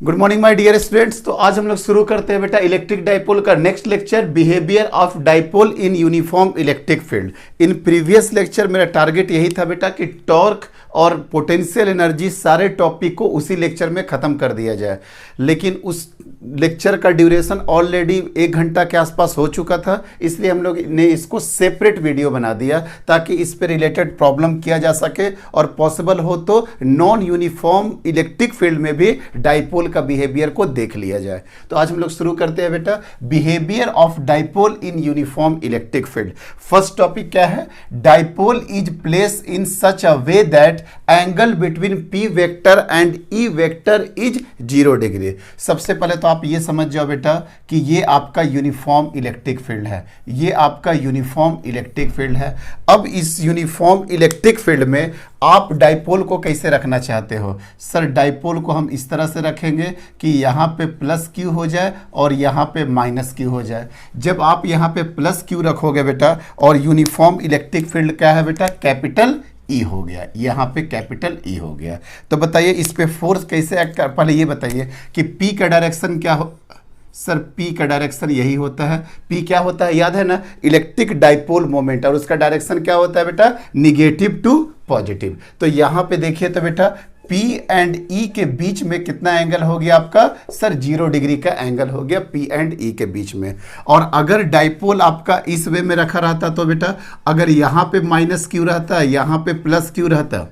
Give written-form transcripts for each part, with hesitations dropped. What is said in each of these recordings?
Good morning my dear students. तो आज हम लोग शुरू करते हैं बेटा इलेक्ट्रिक डाइपोल का next lecture, behaviour of dipole in uniform electric field. In previous lecture मेरा टारगेट यही था बेटा कि टॉर्क और पोटेंशियल एनर्जी सारे टॉपिक को उसी लेक्चर में ख़त्म कर दिया जाए, लेकिन उस लेक्चर का ड्यूरेशन ऑलरेडी 1 घंटा के आसपास हो चुका था, इसलिए हम लोग ने इसको सेपरेट वीडियो बना दिया ताकि इस पे रिलेटेड प्रॉब्लम किया जा सके और पॉसिबल हो तो नॉन यूनिफॉर्म इलेक्ट्रिक फील्ड में भी डाइपोल का बिहेवियर को देख लिया जाए। तो आज हम लोग शुरू करते हैं बेटा behaviour of dipole in uniform electric field. First topic क्या है? Dipole is place in such a way that angle between P vector and E vector is 0 degree. सबसे पहले तो आप ये समझ जाओ बेटा कि ये आपका यूनिफॉर्म इलेक्ट्रिक फील्ड है, ये आपका यूनिफॉर्म इलेक्ट्रिक फील्ड है। अब इस यूनिफॉर्म इलेक्ट्रिक फील्ड में आप डाइपोल को कैसे रखना चाहते हो? सर डाइपोल को हम इस तरह से रखेंगे कि यहाँ पे प्लस क्यू हो जाए और यहाँ पे माइनस क्यू हो जाए। जब आप यहाँ पे प्लस क्यू रखोगे बेटा और यूनिफॉर्म इलेक्ट्रिक फील्ड क्या है बेटा? कैपिटल ई हो गया, यहाँ पे कैपिटल ई हो गया। तो बताइए इस पे फोर्स कैसे एक्ट कर, पहले ये बताइए कि पी का डायरेक्शन क्या हो? सर पी का डायरेक्शन यही होता है। पी क्या होता है याद है ना? इलेक्ट्रिक डाइपोल मोमेंट, और उसका डायरेक्शन क्या होता है बेटा? Negative to positive. तो यहाँ पे देखिए तो बेटा P एंड E के बीच में कितना एंगल हो गया आपका? सर 0 डिग्री का एंगल हो गया P एंड E के बीच में। और अगर डाइपोल आपका इस वे में रखा रहता तो बेटा अगर यहाँ पे माइनस क्यू रहता, यहाँ पे प्लस क्यू रहता,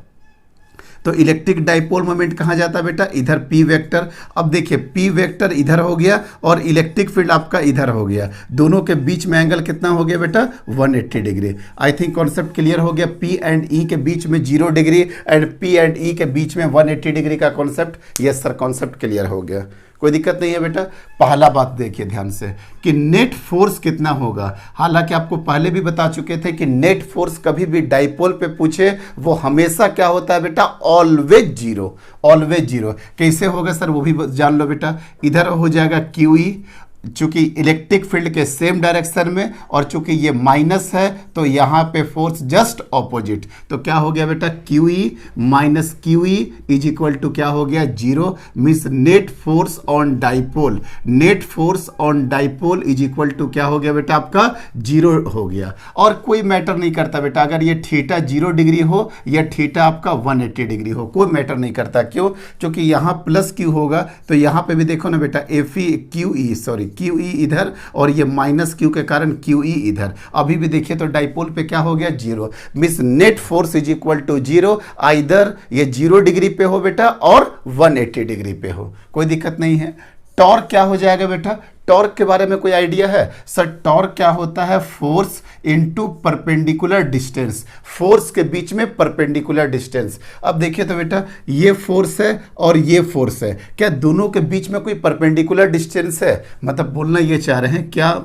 तो इलेक्ट्रिक डाइपोल मोमेंट कहाँ जाता बेटा? इधर P वेक्टर। अब देखिए P वेक्टर इधर हो गया और इलेक्ट्रिक फील्ड आपका इधर हो गया, दोनों के बीच में एंगल कितना हो गया बेटा? 180 degree. I think concept clear हो गया। P एंड E के बीच में 0 degree and P and E के बीच में 180 डिग्री का concept. Yes sir, concept clear हो गया, कोई दिक्कत नहीं है बेटा। पहला बात देखिए ध्यान से कि नेट फोर्स कितना होगा। हालांकि आपको पहले भी बता चुके थे कि नेट फोर्स कभी भी डाइपोल पे पूछे वो हमेशा क्या होता है बेटा? Always zero, always zero. कैसे होगा सर वो भी जान लो बेटा। इधर हो जाएगा क्यू ई, चूंकि इलेक्ट्रिक फील्ड के सेम डायरेक्शन में, और चूंकि ये माइनस है तो यहाँ पे फोर्स जस्ट ऑपोजिट। तो क्या हो गया बेटा? Q E minus Q E is equal to क्या हो गया? 0। Means net force on dipole, net force on dipole is equal to क्या हो गया बेटा? आपका 0 हो गया। और कोई मैटर नहीं करता बेटा अगर ये थीटा 0 डिग्री हो या थीटा आपका 180 डिग्री हो, कोई मैटर नहीं करता। क्यों? क्योंकि यहाँ प्लस क्यू होगा तो यहाँ पे भी देखो ना बेटा F E Q E, sorry Q E इधर, और ये माइनस क्यू के कारण क्यू ई इधर। अभी भी देखिए तो डाइपोल पे क्या हो गया? 0। Means net force is equal to 0, either ये 0 डिग्री पे हो बेटा और 180 डिग्री पे हो, कोई दिक्कत नहीं है। टॉर्क क्या हो जाएगा बेटा? टॉर्क के बारे में कोई आइडिया है? सर टॉर्क क्या होता है? Force into perpendicular distance, force के बीच में परपेंडिकुलर डिस्टेंस। अब देखिए तो बेटा ये फोर्स है और ये फोर्स है, क्या दोनों के बीच में कोई परपेंडिकुलर डिस्टेंस है? मतलब बोलना ये चाह रहे हैं क्या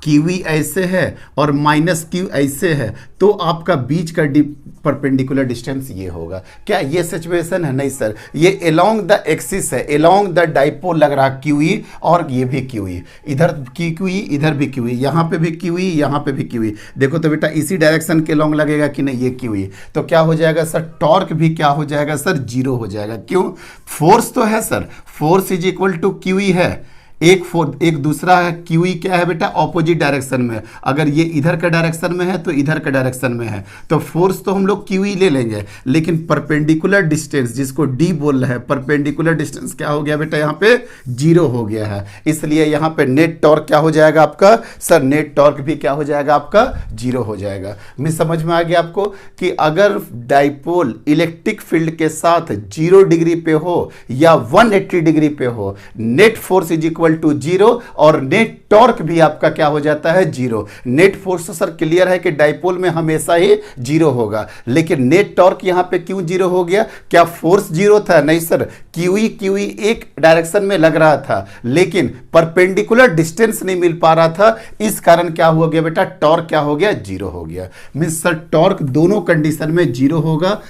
क्यू ई ऐसे है और माइनस क्यू ऐसे है तो आपका बीच का परपेंडिकुलर डिस्टेंस ये होगा। क्या ये सिचुएशन है? नहीं सर, ये अलोंग द एक्सिस है, अलोंग द डाइपोल लग रहा क्यू ई, और ये भी क्यू ई, इधर क्यू ई इधर भी क्यू ई, यहाँ पे भी क्यू ई, यहाँ पे भी क्यू ई। देखो तो बेटा इसी डायरेक्शन के अलोंग लगेगा कि नहीं? ये क्यू ई। तो क्या हो जाएगा सर? टॉर्क भी क्या हो जाएगा सर? 0 हो जाएगा। क्यों? फोर्स तो है sir, force is equal to Q E है, एक दूसरा है क्यू ई क्या है बेटा? ऑपोजिट डायरेक्शन में। अगर ये इधर का डायरेक्शन में है तो इधर का डायरेक्शन में है, तो फोर्स तो हम लोग क्यू ई ले लेंगे, लेकिन परपेंडिकुलर डिस्टेंस जिसको डी बोल रहे हैं, परपेंडिकुलर डिस्टेंस क्या हो गया बेटा? यहाँ पे 0 हो गया है। इसलिए यहाँ पे नेट टॉर्क क्या हो जाएगा आपका? सर नेट टॉर्क भी क्या हो जाएगा आपका? 0 हो जाएगा। मैं समझ में आ गया आपको कि अगर डाइपोल इलेक्ट्रिक फील्ड के साथ 0 डिग्री पे हो या 180 डिग्री पे हो, net force is equal to 0 और नेट टॉर्क भी आपका क्या हो जाता है? 0। नेट फोर्स तो सर क्लियर है कि डाइपोल में हमेशा ही 0 होगा, लेकिन नेट टॉर्क यहां पे क्यों 0 हो गया? क्या फोर्स 0 था? नहीं सर, क्यू ई एक डायरेक्शन में लग रहा था लेकिन परपेंडिकुलर डिस्टेंस नहीं मिल पा रहा था, इस कारण क्या हो गया बेटा? टॉर्क क्या हो गया? 0 हो गया। मींस सर टॉर्क दोनों कंडीशन में 0 होगा,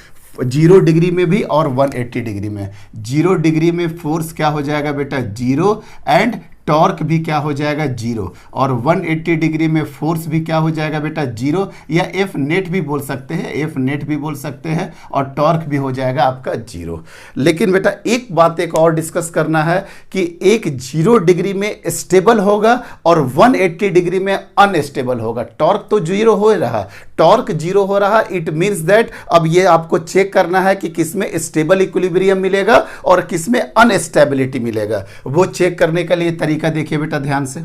0 डिग्री में भी और 180 डिग्री में। 0 डिग्री में फोर्स क्या हो जाएगा बेटा? 0 एंड टॉर्क भी क्या हो जाएगा 0, और 180 डिग्री में फोर्स भी क्या हो जाएगा बेटा 0, या एफ नेट भी बोल सकते हैं, एफ नेट भी बोल सकते हैं, और टॉर्क भी हो जाएगा आपका 0। लेकिन बेटा एक बात एक और डिस्कस करना है कि एक 0 डिग्री में स्टेबल होगा और 180 डिग्री में अनस्टेबल होगा। टॉर्क तो 0 हो रहा, टॉर्क 0 हो रहा, इट मींस दैट अब ये आपको चेक करना है कि किसमें स्टेबल इक्विलिब्रियम मिलेगा और किसमें अनस्टेबिलिटी मिलेगा। वो चेक करने के लिए तरीका देखिए बेटा ध्यान से।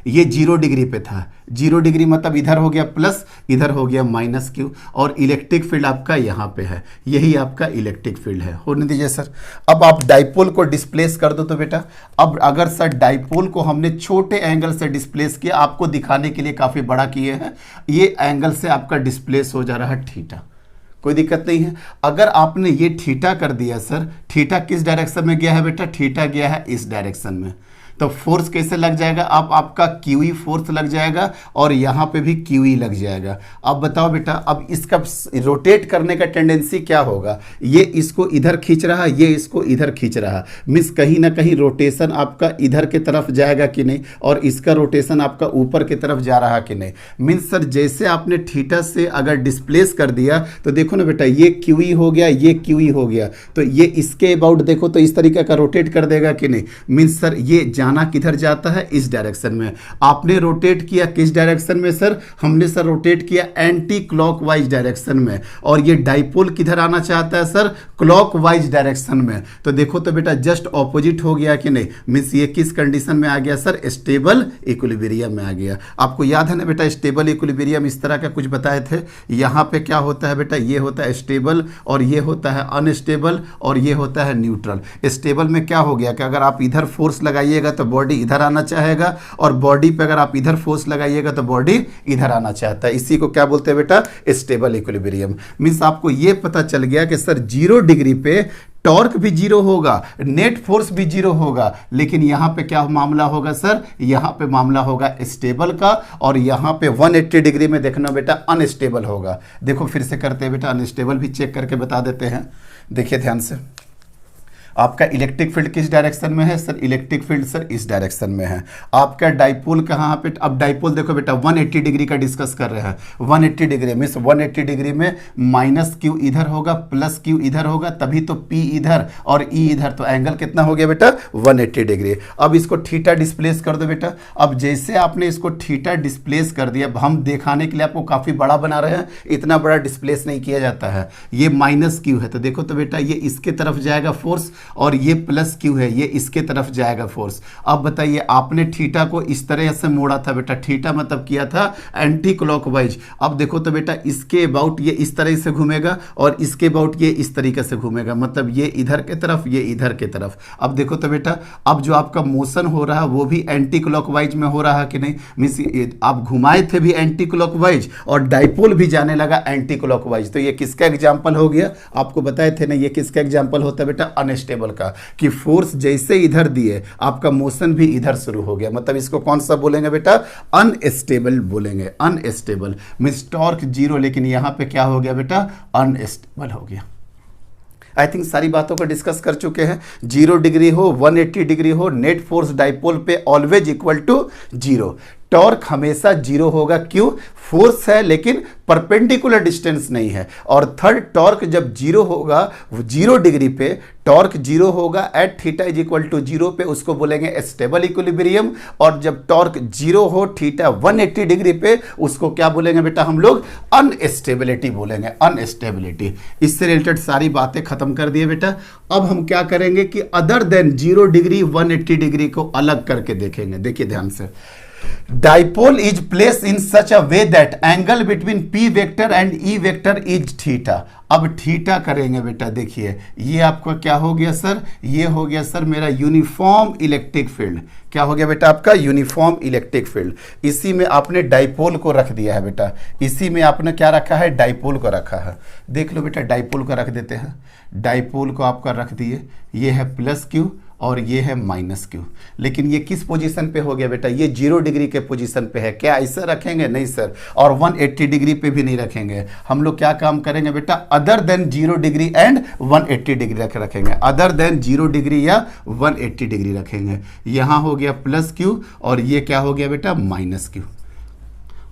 ये 0 डिग्री पे था, 0 डिग्री मतलब इधर हो गया प्लस, इधर हो गया माइनस क्यू, और इलेक्ट्रिक फील्ड आपका यहाँ पे है, यही आपका इलेक्ट्रिक फील्ड है। होने दीजिए सर। अब आप डाइपोल को डिस्प्लेस कर दो तो बेटा, अब अगर सर डाइपोल को हमने छोटे एंगल से डिस्प्लेस किया, आपको दिखाने के लिए काफ़ी बड़ा किए हैं, ये एंगल से आपका डिस्प्लेस हो जा रहा है थीटा, कोई दिक्कत नहीं है। अगर आपने ये थीटा कर दिया सर, थीटा किस डायरेक्शन में गया है बेटा, थीटा गया है इस डायरेक्शन में, तो फोर्स कैसे लग जाएगा, अब आपका क्यूई फोर्स लग जाएगा और यहाँ पे भी क्यूई लग जाएगा। अब बताओ बेटा, अब इसका रोटेट करने का टेंडेंसी क्या होगा, ये इसको इधर खींच रहा, ये इसको इधर खींच रहा, मीन्स कहीं ना कहीं रोटेशन आपका इधर के तरफ जाएगा कि नहीं, और इसका रोटेशन आपका ऊपर की तरफ जा रहा कि नहीं। मीन्स सर जैसे आपने थीटा से अगर डिस्प्लेस कर दिया तो देखो ना बेटा, ये क्यूई हो गया, ये क्यूई हो गया, तो ये इसके अबाउट देखो तो इस तरीके का रोटेट कर देगा कि नहीं। मीन्स सर ये जाना किधर जाता है, इस डायरेक्शन में। आपने रोटेट किया किस डायरेक्शन में सर, हमने सर रोटेट किया एंटी क्लॉकवाइज डायरेक्शन में, और ये डाइपोल किधर आना चाहता है सर, क्लॉकवाइज डायरेक्शन में। तो देखो तो बेटा जस्ट ऑपोजिट हो गया कि नहीं, मीन्स ये किस कंडीशन में आ गया सर, स्टेबल इक्विलिब्रियम में आ गया। आपको याद है ना बेटा, स्टेबल इक्विलिब्रियम इस तरह का कुछ बताए थे। यहाँ पे क्या होता है बेटा, ये होता है स्टेबल, और ये होता है अनस्टेबल, और ये होता है न्यूट्रल। स्टेबल में क्या हो गया कि अगर आप इधर फोर्स लगाइएगा तो बॉडी इधर आना चाहेगा, और बॉडी पे अगर आप इधर फोर्स लगाइएगा तो बॉडी इधर आना चाहता है। इसी को क्या बोलते हैं बेटा, स्टेबल इक्विलिब्रियम। मींस आपको ये पता चल गया कि सर 0 डिग्री पे टॉर्क भी 0 होगा, नेट फोर्स भी 0 होगा, लेकिन यहां पे क्या मामला होगा सर, यहां पे मामला होगा स्टेबल का, और यहां पे 180 डिग्री में देखना बेटा अनस्टेबल होगा। देखो फिर से करते हैं बेटा, अनस्टेबल भी चेक करके बता देते हैं। देखिए ध्यान से, आपका इलेक्ट्रिक फील्ड किस डायरेक्शन में है सर, इलेक्ट्रिक फील्ड सर इस डायरेक्शन में है। आपका डाइपोल कहाँ पे, अब डाइपोल देखो बेटा 180 डिग्री का डिस्कस कर रहे हैं, 180 डिग्री मीन्स 180 डिग्री में माइनस क्यू इधर होगा, प्लस क्यू इधर होगा, तभी तो पी इधर और ई इधर, तो एंगल कितना हो गया बेटा 180 डिग्री। अब इसको थीटा डिस्प्लेस कर दो बेटा। अब जैसे आपने इसको थीटा डिस्प्लेस कर दिया, हम दिखाने के लिए आपको काफ़ी बड़ा बना रहे हैं, इतना बड़ा डिस्प्लेस नहीं किया जाता है। ये माइनस क्यू है, तो देखो तो बेटा ये इसके तरफ जाएगा फोर्स, और ये प्लस क्यू है, ये इसके तरफ जाएगा फोर्स। अब बताइए, आपने थीटा को इस तरह से मोड़ा था बेटा, थीटा मतलब किया था एंटी क्लॉकवाइज। अब देखो तो बेटा इसके अबाउट ये इस तरह से घूमेगा, और इसके अबाउट ये इस तरीके से घूमेगा, मतलब ये इधर के तरफ, ये इधर के तरफ। अब देखो तो बेटा, अब जो आपका मोशन हो रहा है वो भी एंटी क्लॉकवाइज में हो रहा है कि नहीं, मीन्स आप घुमाए थे भी एंटी क्लॉकवाइज, और डाइपोल भी जाने लगा एंटी क्लॉकवाइज। तो ये किसका एग्जाम्पल हो गया, आपको बताए थे ना, ये किसका एग्जाम्पल होता है बेटा, अनस्टेबल का, कि फोर्स जैसे इधर दिए आपका मोशन भी इधर शुरू हो गया। मतलब इसको कौन सा बोलेंगे बेटा, अनस्टेबल बोलेंगे। अनस्टेबल मींस टॉर्क 0, लेकिन यहां पे क्या हो गया बेटा, अनस्टेबल हो गया। आई थिंक सारी बातों को डिस्कस कर चुके हैं। 0 डिग्री हो, 180 डिग्री हो, नेट फोर्स डाइपोल पे ऑलवेज इक्वल टू 0। टॉर्क हमेशा 0 होगा, क्यों, फोर्स है लेकिन परपेंडिकुलर डिस्टेंस नहीं है। और थर्ड, टॉर्क जब 0 होगा 0 डिग्री पे, टॉर्क 0 होगा at theta is equal to 0 पे, उसको बोलेंगे स्टेबल इक्विलिब्रियम। और जब टॉर्क 0 हो थीटा 180 डिग्री पे, उसको क्या बोलेंगे बेटा हम लोग, अनस्टेबिलिटी बोलेंगे, अनस्टेबिलिटी। इससे रिलेटेड सारी बातें खत्म कर दिए बेटा। अब हम क्या करेंगे कि अदर देन 0 डिग्री 180 डिग्री को अलग करके देखेंगे। देखिए ध्यान से, dipole is place in such a way that angle between P vector and E vector is theta. अब थीटा करेंगे बेटा, देखिए ये आपका क्या हो गया सर, ये हो गया सर मेरा यूनिफॉर्म इलेक्ट्रिक फील्ड। क्या हो गया बेटा आपका, यूनिफॉर्म इलेक्ट्रिक फील्ड। इसी में आपने डाइपोल को रख दिया है बेटा, इसी में आपने क्या रखा है, डाइपोल को रखा है। देख लो बेटा, डाइपोल को रख देते हैं, डाइपोल को आपका रख दिए, ये है प्लस क्यू और ये है माइनस क्यू। लेकिन ये किस पोजीशन पे हो गया बेटा, ये 0 डिग्री के पोजीशन पे है। क्या ऐसा रखेंगे? नहीं सर। और 180 डिग्री पे भी नहीं रखेंगे। हम लोग क्या काम करेंगे बेटा, other than 0 degree and 180 degree रखेंगे। अदर देन 0 डिग्री या 180 डिग्री रखेंगे। यहाँ हो गया प्लस क्यू और ये क्या हो गया बेटा, माइनस क्यू।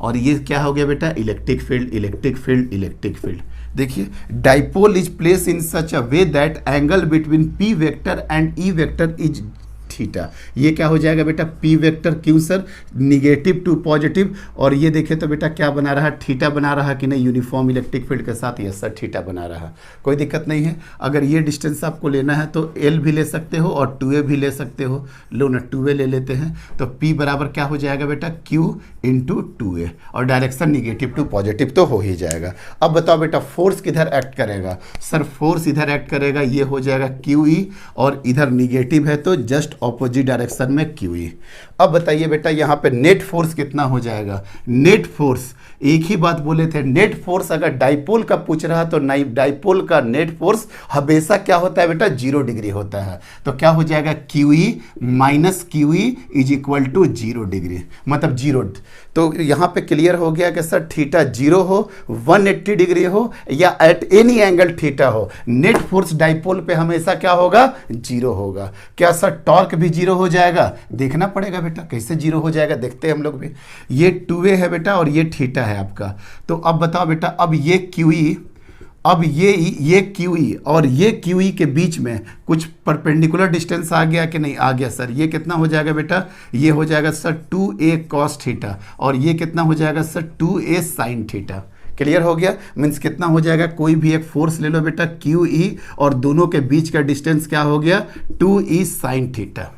और ये क्या हो गया बेटा, electric field, electric field, electric field. देखिए, dipole is place in such a way that angle between P vector and E vector is theta. ये क्या हो जाएगा बेटा, पी वेक्टर। क्यों सर, निगेटिव टू पॉजिटिव। और ये देखें तो बेटा क्या बना रहा है, थीटा बना रहा कि नहीं, यूनिफॉर्म इलेक्ट्रिक फील्ड के साथ। ये सर थीटा बना रहा, कोई दिक्कत नहीं है। अगर ये डिस्टेंस आपको लेना है तो एल भी ले सकते हो और 2a भी ले सकते हो। लो ना, 2a ले लेते हैं तो p बराबर क्या हो जाएगा बेटा, q इंटू 2a। और डायरेक्शन निगेटिव टू पॉजिटिव तो हो ही जाएगा। अब बताओ बेटा, फोर्स किधर एक्ट करेगा? सर फोर्स इधर एक्ट करेगा, ये हो जाएगा QE और इधर निगेटिव है तो जस्ट ऑपोजिट डायरेक्शन में QE। अब बताइए बेटा, यहाँ पे नेट फोर्स कितना हो जाएगा? नेट फोर्स, एक ही बात बोले थे, नेट फोर्स अगर डाइपोल का पूछ रहा तो डाइपोल का नेट फोर्स हमेशा क्या होता है बेटा, 0 डिग्री होता है। तो क्या हो जाएगा, QE minus QE is equal to 0 degree, मतलब 0। तो यहाँ पे क्लियर हो गया कि सर थीटा 0 हो, 180 डिग्री हो या एट एनी एंगल थीटा हो, नेट फोर्स डाइपोल पे हमेशा क्या होगा, 0 होगा। क्या सर टॉर्क भी 0 हो जाएगा? देखना पड़ेगा बेटा कैसे 0 हो जाएगा, देखते हैं हम लोग भी। ये 2a है बेटा और ये थीटा है आपका। तो अब बताओ बेटा, अब ये QE, अब ये QE और ये QE के बीच में कुछ परपेंडिकुलर डिस्टेंस आ गया कि नहीं? आ गया सर। ये कितना हो जाएगा बेटा, ये हो जाएगा सर 2a cos थीटा और ये कितना हो जाएगा sir 2a sin theta. Clear हो गया? मीन्स कितना हो जाएगा, कोई भी एक फोर्स ले लो बेटा QE और दोनों के बीच का डिस्टेंस क्या हो गया, 2e sin थीटा।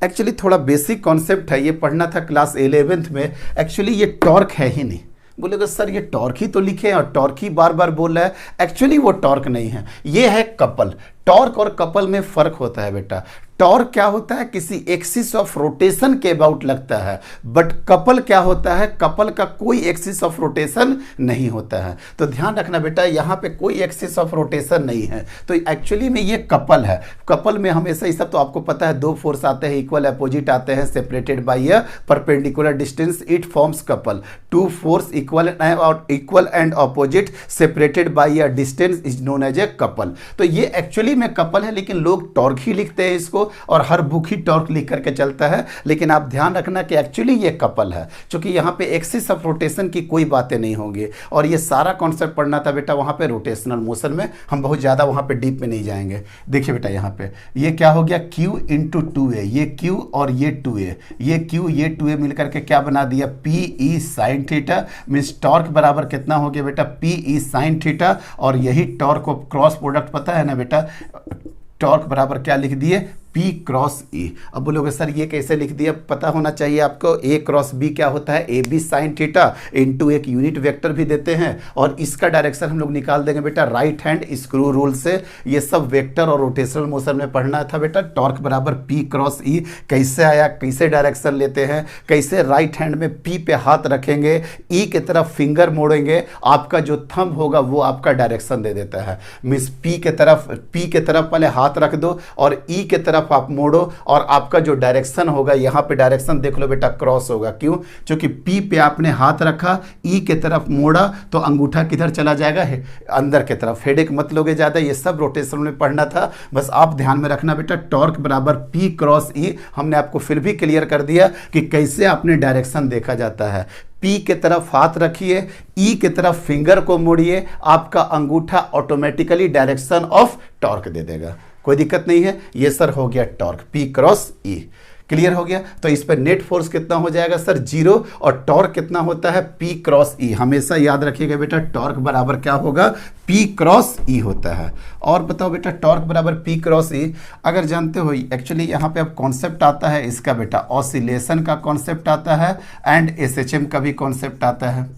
एक्चुअली थोड़ा बेसिक कॉन्सेप्ट है, ये पढ़ना था क्लास 11th में। एक्चुअली ये टॉर्क है ही नहीं। बोलेगा सर ये टॉर्क ही तो लिखे हैं और टॉर्क ही बार बार बोल रहा है। एक्चुअली वो टॉर्क नहीं है, ये है कपल। टॉर्क और कपल में फर्क होता है बेटा। टॉर्क क्या होता है, किसी एक्सिस ऑफ रोटेशन के अबाउट लगता है, बट कपल क्या होता है, कपल का कोई एक्सिस ऑफ रोटेशन नहीं होता है। तो ध्यान रखना बेटा, यहाँ पे कोई एक्सिस ऑफ रोटेशन नहीं है, तो एक्चुअली में ये कपल है। कपल में हमेशा ये सब तो आपको पता है, दो फोर्स आते हैं, इक्वल अपोजिट आते हैं, separated by a perpendicular distance, it forms couple. Two force equal and opposite separated by a distance is known as a couple. तो ये एक्चुअली में कपल है, लेकिन लोग टॉर्क ही लिखते हैं इसको और हर बुक ही टॉर्क लिख करके चलता है। लेकिन आप ध्यान रखना कि एक्चुअली ये कपल है, क्योंकि यहाँ पे एक्सिस ऑफ रोटेशन की कोई बातें नहीं होंगी। और ये सारा कॉन्सेप्ट पढ़ना था बेटा वहाँ पे रोटेशनल मोशन में, हम बहुत ज़्यादा वहाँ पे डीप में नहीं जाएंगे। देखिए बेटा यहाँ पे ये क्या हो गया, Q इंटू 2a, ये Q और ये 2a, ये Q ये 2a मिलकर के क्या बना दिया, PE sine theta. Means torque बराबर कितना हो गया बेटा, PE साइन थीटा। और यही टॉर्क को क्रॉस प्रोडक्ट पता है ना बेटा, टॉर्क बराबर क्या लिख दिए, P क्रॉस E। अब बोलोगे सर ये कैसे लिख दिया, पता होना चाहिए आपको। A क्रॉस B क्या होता है, AB साइन थीटा इंटू एक यूनिट वेक्टर भी देते हैं और इसका डायरेक्शन हम लोग निकाल देंगे बेटा राइट हैंड स्क्रू रूल से। ये सब वेक्टर और रोटेशनल मोशन में पढ़ना था बेटा। टॉर्क बराबर P क्रॉस E कैसे आया, कैसे डायरेक्शन लेते हैं, कैसे राइट हैंड में P पे हाथ रखेंगे, E की तरफ फिंगर मोड़ेंगे, आपका जो थंब होगा वो आपका डायरेक्शन दे देता है। मीन्स P के तरफ पहले हाथ रख दो और E के तरफ आप मोड़ो और आपका जो डायरेक्शन होगा, यहाँ पे डायरेक्शन देख लो बेटा क्रॉस होगा। क्यों? क्योंकि P पे आपने हाथ रखा, E के तरफ मोड़ा तो अंगूठा किधर चला जाएगा, अंदर के तरफ। हेडेक मत लोगे ज़्यादा, ये सब रोटेशन में पढ़ना था, बस आप ध्यान में रखना बेटा। टॉर्क बराबर P क्रॉस E हमने आपको फिर भी क्लियर कर दिया कि कैसे आपने डायरेक्शन देखा जाता है। P के तरफ हाथ रखिए, E के तरफ फिंगर को मोड़िए, आपका अंगूठा ऑटोमेटिकली डायरेक्शन ऑफ टॉर्क दे देगा। कोई दिक्कत नहीं है। ये सर हो गया torque P cross E। Clear हो गया? तो इस पर नेट फोर्स कितना हो जाएगा सर, 0। और टॉर्क कितना होता है, P क्रॉस E। हमेशा याद रखिएगा बेटा, टॉर्क बराबर क्या होगा, P क्रॉस E होता है। और बताओ बेटा, टॉर्क बराबर P क्रॉस E अगर जानते हो, एक्चुअली यहाँ पे अब कॉन्सेप्ट आता है इसका बेटा, ऑसिलेशन का कॉन्सेप्ट आता है एंड SHM का भी कॉन्सेप्ट आता है।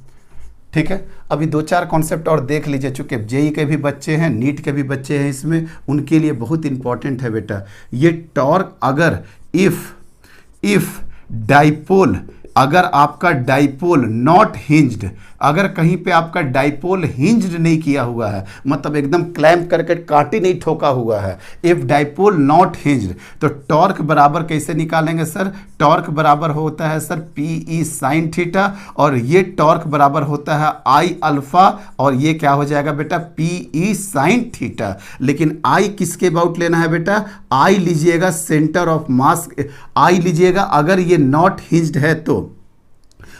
ठीक है, अभी 2-4 कॉन्सेप्ट और देख लीजिए, चूँकि JEE के भी बच्चे हैं, नीट के भी बच्चे हैं, इसमें उनके लिए बहुत इंपॉर्टेंट है बेटा। ये टॉर्क अगर इफ डाइपोल अगर आपका डाइपोल नॉट हिंज्ड, अगर कहीं पे आपका डाइपोल हिंज्ड नहीं किया हुआ है, मतलब एकदम क्लैंप करके कांटी नहीं ठोका हुआ है, इफ डाइपोल नॉट हिंज्ड, तो टॉर्क बराबर कैसे निकालेंगे सर? टॉर्क बराबर होता है सर पीई साइन थीटा, और ये टॉर्क बराबर होता है आई अल्फा, और ये क्या हो जाएगा बेटा? PE sine theta. लेकिन आई किसके अबाउट लेना है बेटा? आई लीजिएगा सेंटर ऑफ मास, आई लीजिएगा अगर ये नॉट हिंज्ड है तो,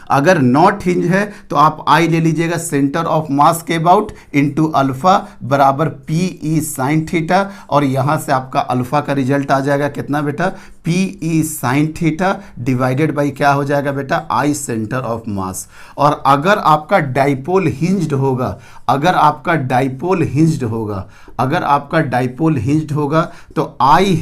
अगर नॉट हिंज है तो आप आई ले लीजिएगा सेंटर ऑफ मास के अबाउट इनटू अल्फा बराबर पीई साइन थीटा, और यहां से आपका अल्फा का रिजल्ट आ जाएगा कितना बेटा? PE sine theta divided by क्या हो जाएगा बेटा? I centre of mass. और अगर आपका डाइपोल हिंज्ड होगा, अगर आपका डाइपोल हिंज्ड होगा, अगर आपका डाइपोल हिंज्ड होगा तो आई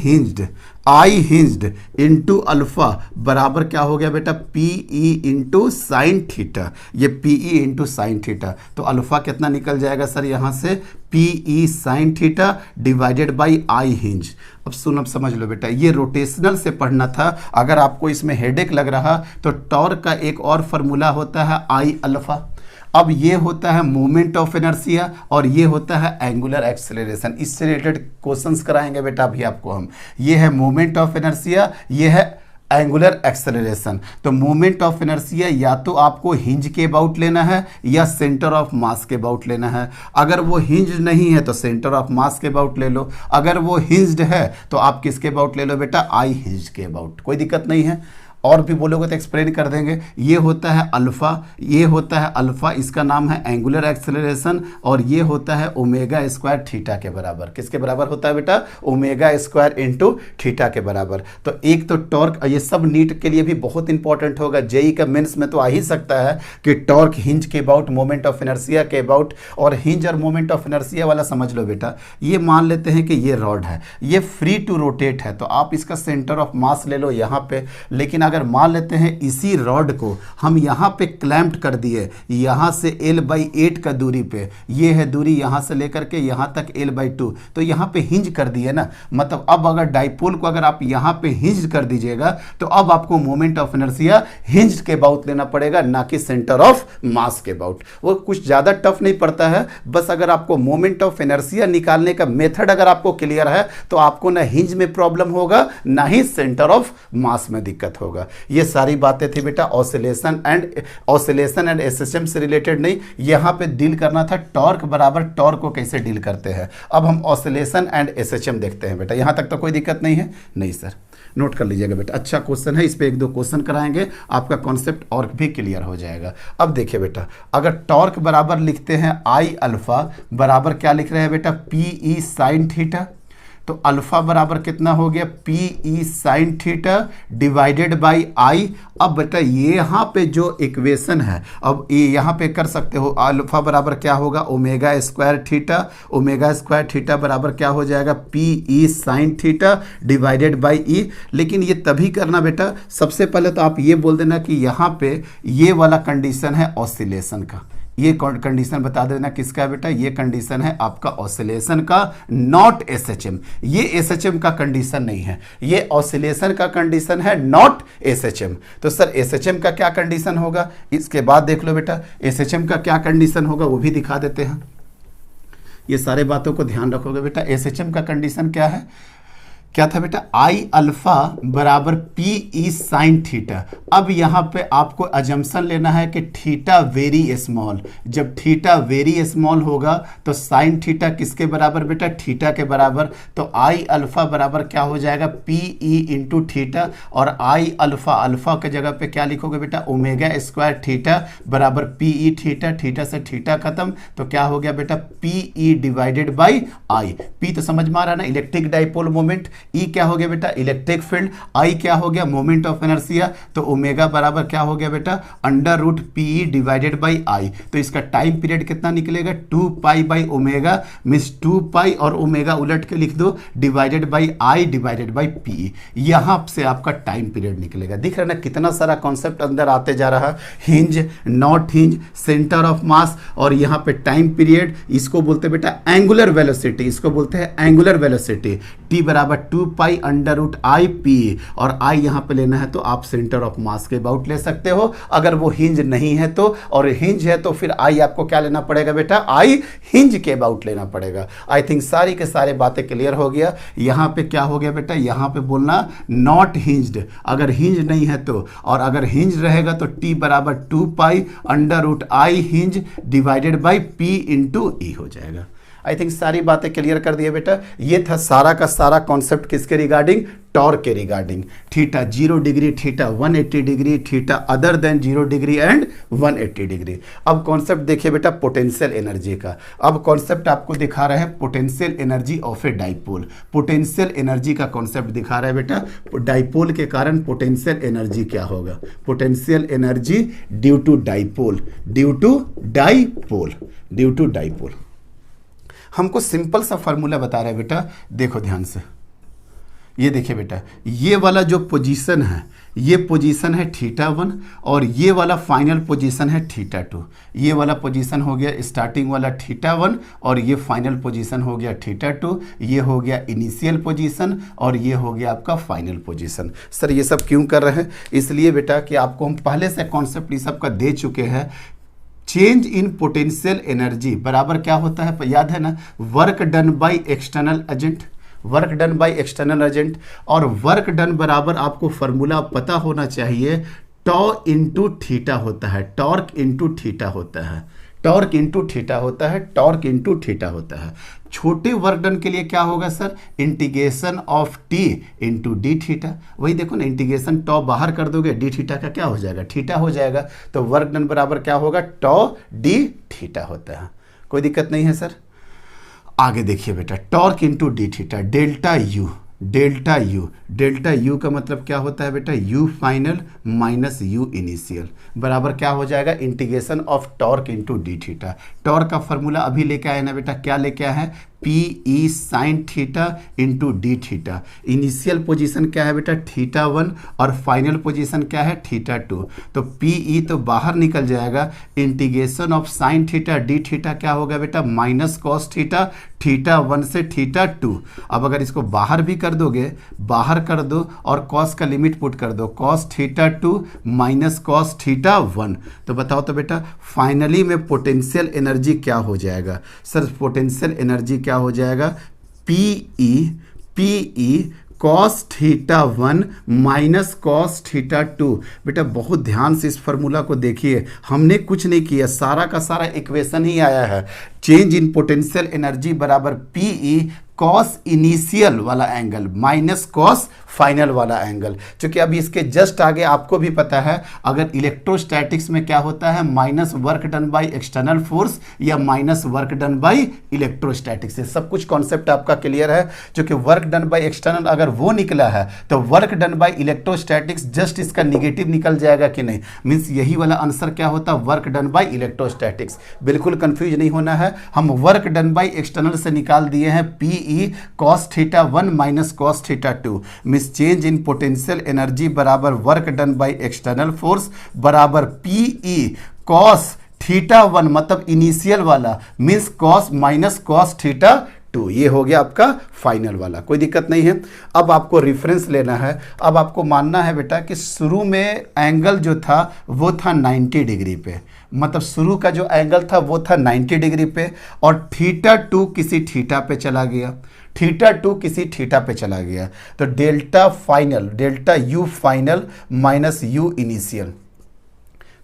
हिंज्ड इंटू अल्फा बराबर क्या हो गया बेटा? पीई इंटू साइन थीटा, ये पीई इंटू साइन थीटा, तो अल्फा कितना निकल जाएगा सर यहाँ से? P E sine theta divided by I hinge. अब समझ लो बेटा, ये रोटेशनल से पढ़ना था। अगर आपको इसमें हेडेक लग रहा तो टॉर्क का एक और फार्मूला होता है आई अल्फा। अब ये होता है मोमेंट ऑफ इनर्शिया और ये होता है एंगुलर एक्सेलरेशन। इससे रिलेटेड क्वेश्चंस कराएंगे बेटा अभी आपको हम। ये है मोमेंट ऑफ इनर्शिया, ये है एंगुलर एक्सेलरेशन। तो मोमेंट ऑफ इनर्शिया या तो आपको हिंज के अबाउट लेना है या सेंटर ऑफ मास के अबाउट लेना है। अगर वो हिंज नहीं है तो सेंटर ऑफ मास के अबाउट ले लो, अगर वो हिंज्ड है तो आप किसके अबाउट ले लो बेटा? आई हिंज के अबाउट। कोई दिक्कत नहीं है, और भी बोलोगे तो एक्सप्लेन कर देंगे। ये होता है अल्फा, ये होता है अल्फा, इसका नाम है एंगुलर एक्सेलरेशन, और ये होता है ओमेगा स्क्वायर थीटा के बराबर। किसके बराबर होता है बेटा? ओमेगा स्क्वायर इंटू थीटा के बराबर। तो एक तो टॉर्क, ये सब नीट के लिए भी बहुत इंपॉर्टेंट होगा, जेई का मेंस में तो आ ही सकता है कि टॉर्क हिंज के अबाउट, मोमेंट ऑफ इनर्शिया के अबाउट। और हिंज और मोमेंट ऑफ इनर्शिया वाला समझ लो बेटा, ये मान लेते हैं कि ये रॉड है, ये फ्री टू रोटेट है, तो आप इसका सेंटर ऑफ मास ले लो यहाँ पे। लेकिन अगर मान लेते हैं इसी रॉड को हम यहाँ पे क्लैंप्ड कर दिए, यहाँ से l/8 का दूरी पे, ये है दूरी यहाँ से लेकर के यहाँ तक l/2, तो यहाँ पे हिंज कर दिए ना। मतलब अब अगर डाइपोल को अगर आप यहाँ पे हिंज कर दीजिएगा तो अब आपको मोमेंट ऑफ इनर्शिया हिंज के अबाउट लेना पड़ेगा, ना कि सेंटर ऑफ मास के अबाउट। वो कुछ ज़्यादा टफ नहीं पड़ता है, बस अगर आपको मोमेंट ऑफ इनर्शिया निकालने का मेथड अगर आपको क्लियर है तो आपको ना हिंज में प्रॉब्लम होगा ना ही सेंटर ऑफ मास में दिक्कत होगा। ये सारी बातें थी बेटा ऑसिलेशन एंड एसएचएम से रिलेटेड नहीं, यहां पे डील करना था टॉर्क बराबर टॉर्क को कैसे डील करते हैं। अब हम ऑसिलेशन एंड एसएचएम देखते हैं बेटा। यहां तक तो कोई दिक्कत नहीं है? नहीं सर, नोट कर लीजिएगा बेटा, अच्छा क्वेश्चन है, इस पे 1-2 क्वेश्चन कराएंगे, आपका कॉन्सेप्ट और भी क्लियर हो जाएगा। अब देखिए बेटा, अगर टॉर्क बराबर लिखते हैं आई अल्फा बराबर क्या लिख रहे हैं बेटा? पीई साइन थीटा, तो अल्फा बराबर कितना हो गया? PE sine theta divided by I. अब बेटा ये यहाँ पे जो इक्वेशन है, अब ये यहाँ पे कर सकते हो, अल्फा बराबर क्या होगा? Omega square theta, omega square theta बराबर क्या हो जाएगा? PE sine theta divided by E. लेकिन ये तभी करना बेटा, सबसे पहले तो आप ये बोल देना कि यहाँ पे ये वाला कंडीशन है ऑसिलेशन का। ये कंडीशन बता देना किसका है बेटा? ये कंडीशन है आपका ऑसिलेशन का, नॉट एसएचएम। ये एसएचएम का कंडीशन नहीं है, ये ऑसिलेशन का कंडीशन है, नॉट एसएचएम। तो सर एसएचएम का क्या कंडीशन होगा? इसके बाद देख लो बेटा, एसएचएम का क्या कंडीशन होगा वो भी दिखा देते हैं। ये सारे बातों को ध्यान रखोगे बेटा। एसएचएम का कंडीशन क्या है? क्या था बेटा? आई अल्फा बराबर पीई साइन थीटा। अब यहाँ पे आपको अजम्पशन लेना है कि थीटा वेरी स्मॉल। जब थीटा वेरी स्मॉल होगा तो साइन थीटा किसके बराबर बेटा? थीटा के बराबर। तो आई अल्फा बराबर क्या हो जाएगा? पीई इंटू थीटा, और आई अल्फा, अल्फा के जगह पे क्या लिखोगे बेटा? ओमेगा स्क्वायर थीटा बराबर पीई थीटा, थीटा से थीटा खत्म, तो क्या हो गया बेटा? PE divided by I. P तो समझ में आ रहा है ना, इलेक्ट्रिक डाइपोल मोमेंट। ई क्या हो गया बेटा? Electric field. आई क्या हो गया? Moment of inertia. तो ओमेगा बराबर क्या हो गया बेटा? Under root PE divided by I. तो इसका टाइम पीरियड कितना निकलेगा? 2 pi by omega, means 2 pi और ओमेगा उलट के लिख दो, divided by I divided by PE. यहां से आपका टाइम पीरियड निकलेगा। दिख रहा है ना कितना सारा कॉन्सेप्ट अंदर आते जा रहा है? Hinge, not hinge, centre of mass, और यहां पे टाइम पीरियड। इसको बोलते हैं बेटा एंगुलर वेलोसिटी, इसको बोलते हैं एंगुलर वेलोसिटी। टी बराबर 2 pi under root I P, और आई यहाँ पे लेना है तो आप सेंटर ऑफ मास के अबाउट ले सकते हो, अगर वो हिंज नहीं है तो, और हिंज है तो फिर आई आपको क्या लेना पड़ेगा बेटा, आई हिंज के अबाउट लेना पड़ेगा। आई थिंक सारी के सारे बातें क्लियर हो गया। यहाँ पे क्या हो गया बेटा, यहाँ पे बोलना नॉट हिंज्ड, अगर हिंज नहीं है तो, और अगर हिंज रहेगा तो टी बराबर 2 pi under root I hinge divided by P into E हो जाएगा। आई थिंक सारी बातें क्लियर कर दिए बेटा। ये था सारा का सारा कॉन्सेप्ट किसके रिगार्डिंग, टॉर्क के regarding. Theta 0 degree, theta 180 degree, theta other than 0 degree and 180 degree. अब कॉन्सेप्ट देखिए बेटा पोटेंशियल एनर्जी का। अब कॉन्सेप्ट आपको दिखा रहे हैं potential energy of a dipole. Potential energy का कॉन्सेप्ट दिखा रहा है बेटा, डाइपोल के कारण पोटेंशियल एनर्जी क्या होगा, potential energy due to dipole, due to dipole, due to dipole. हमको सिंपल सा फॉर्मूला बता रहे हैं बेटा, देखो ध्यान से, ये देखिए बेटा, ये वाला जो पोजीशन है, ये पोजीशन है थीटा 1, और ये वाला फाइनल पोजीशन है थीटा 2। ये वाला पोजीशन हो गया स्टार्टिंग वाला थीटा 1, और ये फाइनल पोजीशन हो गया थीटा 2। ये हो गया इनिशियल पोजीशन, और ये हो गया आपका फाइनल पोजीशन। सर ये सब क्यों कर रहे हैं, इसलिए बेटा कि आपको हम पहले से कॉन्सेप्ट ये सब का दे चुके हैं। चेंज इन पोटेंशियल एनर्जी बराबर क्या होता है, याद है ना, work done by external agent, work done by external agent, और वर्क डन बराबर आपको फॉर्मूला पता होना चाहिए, टॉ इंटू थीटा होता है, टॉर्क इंटू थीटा होता है, टॉर्क इंटू थीटा होता है, टॉर्क इंटू थीटा होता है। छोटे वर्क डन के लिए क्या होगा sir, integration of T into D theta. वही देखो ना, इंटीग्रेशन टॉ बाहर कर दोगे, डी थीटा का क्या हो जाएगा, थीटा हो जाएगा। तो वर्क डन बराबर क्या होगा, टॉ डी थीटा होता है। कोई दिक्कत नहीं है सर। आगे देखिए बेटा, torque into D theta, delta U, delta U, delta U का मतलब क्या होता है बेटा, you final minus you initial बराबर क्या हो जाएगा, integration of torque into D theta. Torque का फॉर्मूला अभी लेके आए ना बेटा, क्या लेके आए हैं, P E sine theta into D theta. Initial position क्या है बेटा, थीटा 1, और फाइनल पोजीशन क्या है, थीटा 2। तो पी ई तो बाहर निकल जाएगा, integration of sine theta D theta क्या होगा बेटा, माइनस कॉस थीटा, थीटा 1 से थीटा 2। अब अगर इसको बाहर भी कर दोगे, बाहर कर दो और कॉस का लिमिट पुट कर दो, cos theta 2 minus cos theta 1। तो बताओ तो बेटा फाइनली में पोटेंशियल एनर्जी क्या हो जाएगा, सर पोटेंशियल एनर्जी क्या हो जाएगा, P E cos theta 1 minus cos theta 2। बेटा बहुत ध्यान से इस फार्मूला को देखिए, हमने कुछ नहीं किया, सारा का सारा इक्वेशन ही आया है। चेंज इन पोटेंशियल एनर्जी बराबर पी ई कॉस इनिशियल वाला एंगल माइनस कॉस फाइनल वाला एंगल। क्योंकि अभी इसके जस्ट आगे आपको भी पता है, अगर इलेक्ट्रोस्टैटिक्स में क्या होता है, minus work done by external force या minus work done by electrostatics. से सब कुछ कॉन्सेप्ट आपका क्लियर है। क्योंकि वर्क डन बाय एक्सटर्नल अगर वो निकला है तो work done by electrostatics just इसका निगेटिव निकल जाएगा कि नहीं, मीन्स यही वाला आंसर क्या होता, वर्क डन बाय इलेक्ट्रोस्टैटिक्स। बिल्कुल कंफ्यूज नहीं होना है, हम वर्क डन बाय एक्सटर्नल से निकाल दिए हैं P E cos theta 1 minus cos theta 2। Means change in potential energy बराबर work done by external force बराबर पी ई कॉस थीटा 1 मतलब इनिशियल वाला, means cos minus cos theta 2। ये हो गया आपका फाइनल वाला, कोई दिक्कत नहीं है। अब आपको रेफरेंस लेना है। अब आपको मानना है बेटा कि शुरू में एंगल जो था वो था 90 डिग्री पे, मतलब शुरू का जो एंगल था वो था 90 डिग्री पे, और थीटा 2 किसी थीटा पे चला गया, थीटा 2 किसी थीटा पे चला गया। तो delta final, delta U final minus you initial,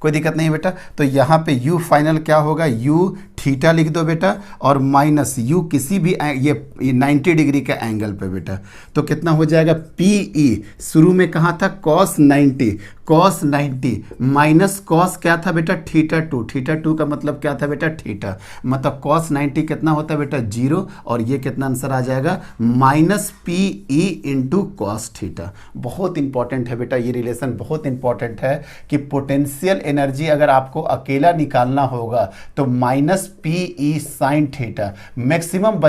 कोई दिक्कत नहीं बेटा। तो यहाँ पे u फाइनल क्या होगा, u थीटा लिख दो बेटा, और माइनस u किसी भी ये 90 डिग्री का एंगल पे बेटा। तो कितना हो जाएगा, पी ई शुरू में कहाँ था, cos 90, cos 90 माइनस cos क्या था बेटा, थीटा 2, थीटा 2 का मतलब क्या था बेटा, थीटा, मतलब cos 90 कितना होता है बेटा 0, और ये कितना आंसर आ जाएगा minus P E into cos theta. बहुत इंपॉर्टेंट है बेटा, ये रिलेशन बहुत इंपॉर्टेंट है कि पोटेंशियल एनर्जी अगर आपको अकेला निकालना होगा तो minus P E sine theta, maximum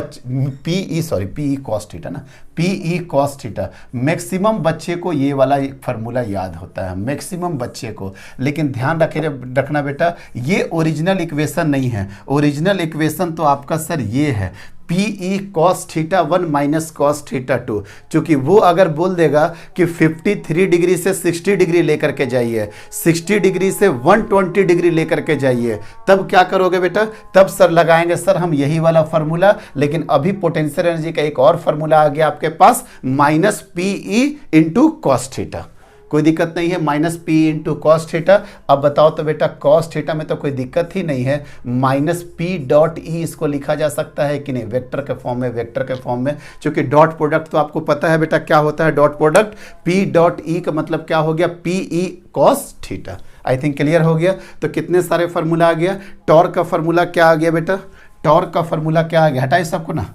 P E cos theta ना, P E cos theta. Maximum बच्चे को ये वाला फार्मूला याद होता है, मैक्सिमम बच्चे को। लेकिन ध्यान रखना बेटा, ये ओरिजिनल इक्वेशन नहीं है। ओरिजिनल इक्वेशन तो आपका सर ये है, PE cos theta 1 minus cos theta 2। चूंकि वो अगर बोल देगा कि 53 डिग्री से 60 डिग्री लेकर के जाइए, 60 डिग्री से 120 डिग्री लेकर के जाइए, तब क्या करोगे बेटा? तब सर लगाएंगे सर हम यही वाला फार्मूला, लेकिन अभी पोटेंशियल एनर्जी का एक और फार्मूला आ गया आपके पास, minus PE into cos theta. कोई दिक्कत नहीं है, minus P into cos theta. अब बताओ तो बेटा कॉस थीटा में तो कोई दिक्कत ही नहीं है, माइनस पी डॉट ई इसको लिखा जा सकता है कि नहीं? वेक्टर के फॉर्म में, वेक्टर के फॉर्म में, क्योंकि डॉट प्रोडक्ट तो आपको पता है बेटा क्या होता है dot product, P dot E का मतलब क्या हो गया? P E cos theta. I think clear हो गया। तो कितने सारे फार्मूला आ गया। टॉर्क का फार्मूला क्या आ गया बेटा? टॉर्क का फार्मूला क्या आ गया? हटाइए सबको ना,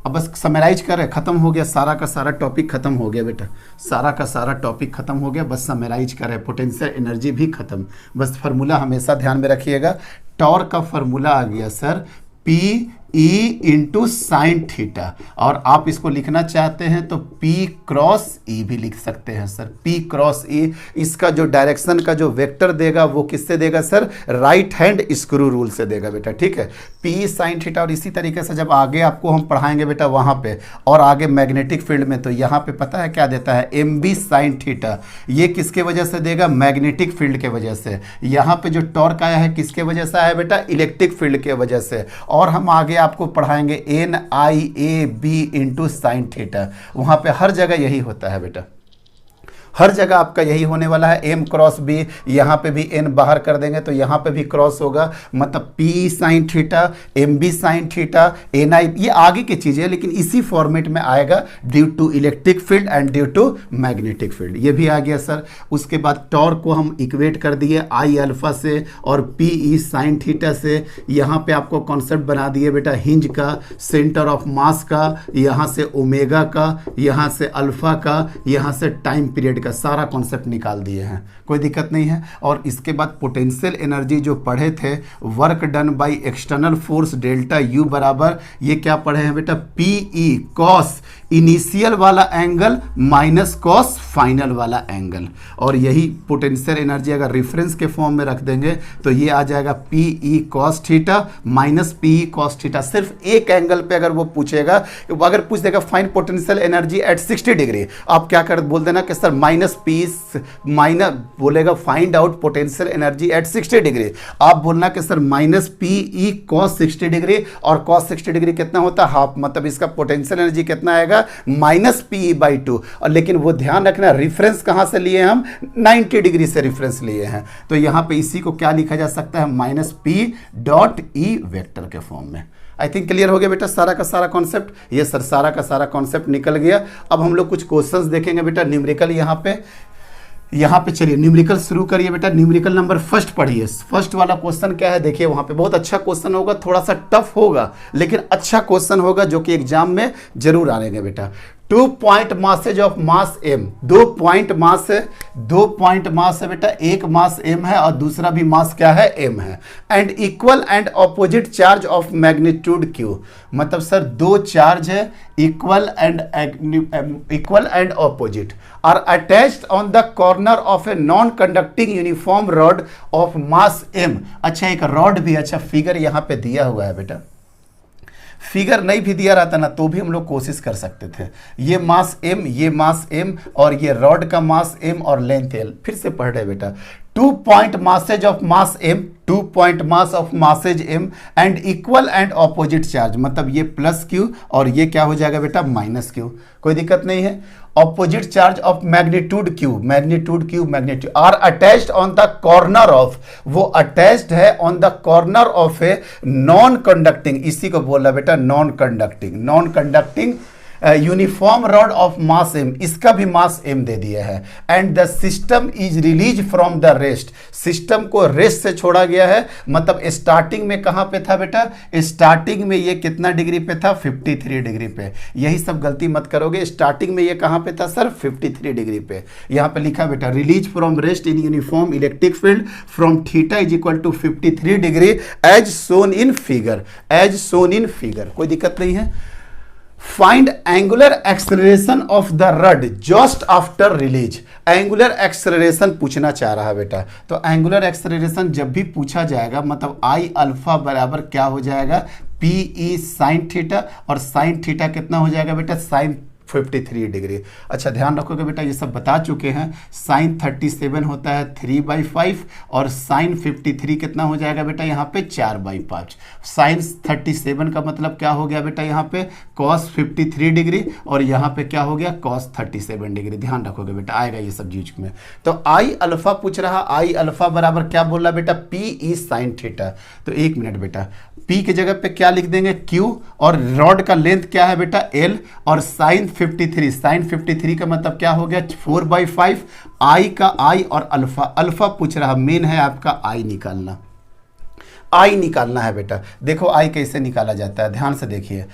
अब बस समराइज कर रहे, खत्म हो गया, सारा का सारा टॉपिक खत्म हो गया बेटा, सारा का सारा टॉपिक खत्म हो गया, बस समराइज कर रहे, पोटेंशियल एनर्जी भी खत्म। बस फार्मूला हमेशा ध्यान में रखिएगा। टॉर्क का फार्मूला आ गया sir P E into sine theta, और आप इसको लिखना चाहते हैं तो P क्रॉस ई भी लिख सकते हैं सर, P क्रॉस ई। इसका जो डायरेक्शन का जो वेक्टर देगा वो किससे देगा sir? Right hand screw rule से देगा बेटा, ठीक है। P साइन थीटा, और इसी तरीके से जब आगे आपको हम पढ़ाएंगे बेटा वहाँ पे, और आगे मैग्नेटिक फील्ड में, तो यहाँ पे पता है क्या देता है? MB sign theta. ये किसके वजह से देगा? मैग्नेटिक फील्ड के वजह से। यहाँ पे जो टॉर्क आया है किसके वजह से आया बेटा? इलेक्ट्रिक फील्ड के वजह से। और हम आगे आपको पढ़ाएंगे NIAB इंटू साइन थीटा। वहां पे हर जगह यही होता है बेटा, हर जगह आपका यही होने वाला है। M क्रॉस B, यहाँ पे भी N बाहर कर देंगे तो यहाँ पे भी क्रॉस होगा, मतलब P sine theta, MB sine theta, NI, ये आगे की चीज़ें, लेकिन इसी फॉर्मेट में आएगा due to electric field and due to magnetic field. ये भी आ गया सर। उसके बाद टॉर्क को हम इक्वेट कर दिए I अल्फा से और PE साइन थीटा से। यहाँ पे आपको कॉन्सेप्ट बना दिए बेटा हिंज का, सेंटर ऑफ मास का, यहाँ से ओमेगा का, यहाँ से अल्फा का, यहाँ से टाइम पीरियड का, सारा कॉन्सेप्ट निकाल दिए हैं, कोई दिक्कत नहीं है। और इसके बाद पोटेंशियल एनर्जी जो पढ़े थे, work done by external force delta U बराबर, ये क्या पढ़े हैं बेटा? PE कॉस इनिशियल वाला एंगल माइनस कॉस फाइनल वाला एंगल। और यही पोटेंशियल एनर्जी अगर रेफरेंस के फॉर्म में रख देंगे तो ये आ जाएगा PE cos theta minus PE cos theta. सिर्फ एक एंगल पे अगर वो पूछेगा, अगर पूछ देगा fine potential energy at 60 degree, आप क्या कर बोल देना कि सर माइनस पी, माइनस बोलेगा find out potential energy at 60 degree, आप बोलना कि sir minus PE cos 60 degree, और कॉस 60 डिग्री कितना होता है? हाफ, मतलब इसका पोटेंशियल एनर्जी कितना आएगा? Minus PE by 2। और लेकिन वो ध्यान रखना रेफरेंस कहां से लिए हम? 90 डिग्री से रेफरेंस लिए हैं, तो यहां पे इसी को क्या लिखा जा सकता है? Minus P dot E vector के फॉर्म में। आई थिंक क्लियर हो गया बेटा सारा का सारा कॉन्सेप्ट। ये सर सारा का सारा कॉन्सेप्ट निकल गया। अब हम लोग कुछ क्वेश्चंस देखेंगे बेटा न्यूमेरिकल। यहाँ पे चलिए न्यूमेरिकल शुरू करिए बेटा। न्यूमेरिकल नंबर फर्स्ट पढ़िए। फर्स्ट वाला क्वेश्चन क्या है देखिए, वहाँ पे बहुत अच्छा क्वेश्चन होगा, थोड़ा सा टफ होगा लेकिन अच्छा क्वेश्चन होगा जो कि एग्जाम में जरूर आएंगे बेटा। 2 point masses of mass m, 2 point mass है, 2 पॉइंट मास है बेटा, एक मास m है और दूसरा भी मास क्या है? m है। And equal and opposite charge of magnitude q, मतलब सर दो चार्ज है equal and opposite are attached on the corner of a non conducting uniform rod of mass m। अच्छा एक रॉड भी, अच्छा फिगर यहाँ पे दिया हुआ है बेटा, फिगर नहीं भी दिया रहता ना तो भी हम लोग कोशिश कर सकते थे। ये मास m, ये मास m, और ये रॉड का मास m और लेंथ l। फिर से पढ़ रहे बेटा, 2 point masses of mass m, 2 point mass of masses m and equal and opposite charge, मतलब ये प्लस q और ये क्या हो जाएगा बेटा? Minus q। कोई दिक्कत नहीं है। Opposite charge of magnitude q, magnitude are attached on the corner of, वो अटैच्ड है on the corner of a non conducting, इसी को बोला बेटा non conducting uniform rod of mass m, इसका भी मास m दे दिया है। And the system is release from the rest, system को रेस्ट से छोड़ा गया है, मतलब स्टार्टिंग में कहां पे था बेटा? स्टार्टिंग में ये कितना डिग्री पे था? 53 डिग्री पे। यही सब गलती मत करोगे, स्टार्टिंग में ये कहां पे था सर? 53 डिग्री पे। यहां पे लिखा बेटा release from rest in uniform electric field from theta is equal to 53 degree as shown in figure, कोई दिक्कत नहीं है। Find angular acceleration of the rod just after release. Angular acceleration पूछना चाह रहा है बेटा। तो एंगुलर एक्सेलरेशन जब भी पूछा जाएगा मतलब आई अल्फा बराबर क्या हो जाएगा, पी ई साइन थीटा, और साइन थीटा कितना हो जाएगा बेटा, साइन 53 डिग्री। अच्छा ध्यान रखोगे बेटा, ये सब बता चुके हैं। साइन 37 होता है 3/5 और साइन 53 कितना हो जाएगा बेटा यहाँ पे 4/5। साइन 37 का मतलब क्या हो गया बेटा यहाँ पे कॉस 53 डिग्री और यहाँ पे क्या हो गया कॉस 37 डिग्री। ध्यान रखोगे बेटा, आएगा ये सब चीज में। तो आई अल्फा पूछ रहा, आई अल्फा बराबर क्या बोल रहा बेटा, पी ई साइन थीटा। तो एक मिनट बेटा, पी की जगह पे क्या लिख देंगे क्यू, और रॉड का लेंथ क्या है बेटा एल, और साइन 53, साइन 53 का मतलब क्या हो गया 4/5। आई का आई और अल्फा, अल्फा पूछ रहा, मेन है आपका आई निकालना, आई निकालना है बेटा। देखो आई कैसे निकाला जाता है, ध्यान से देखिए।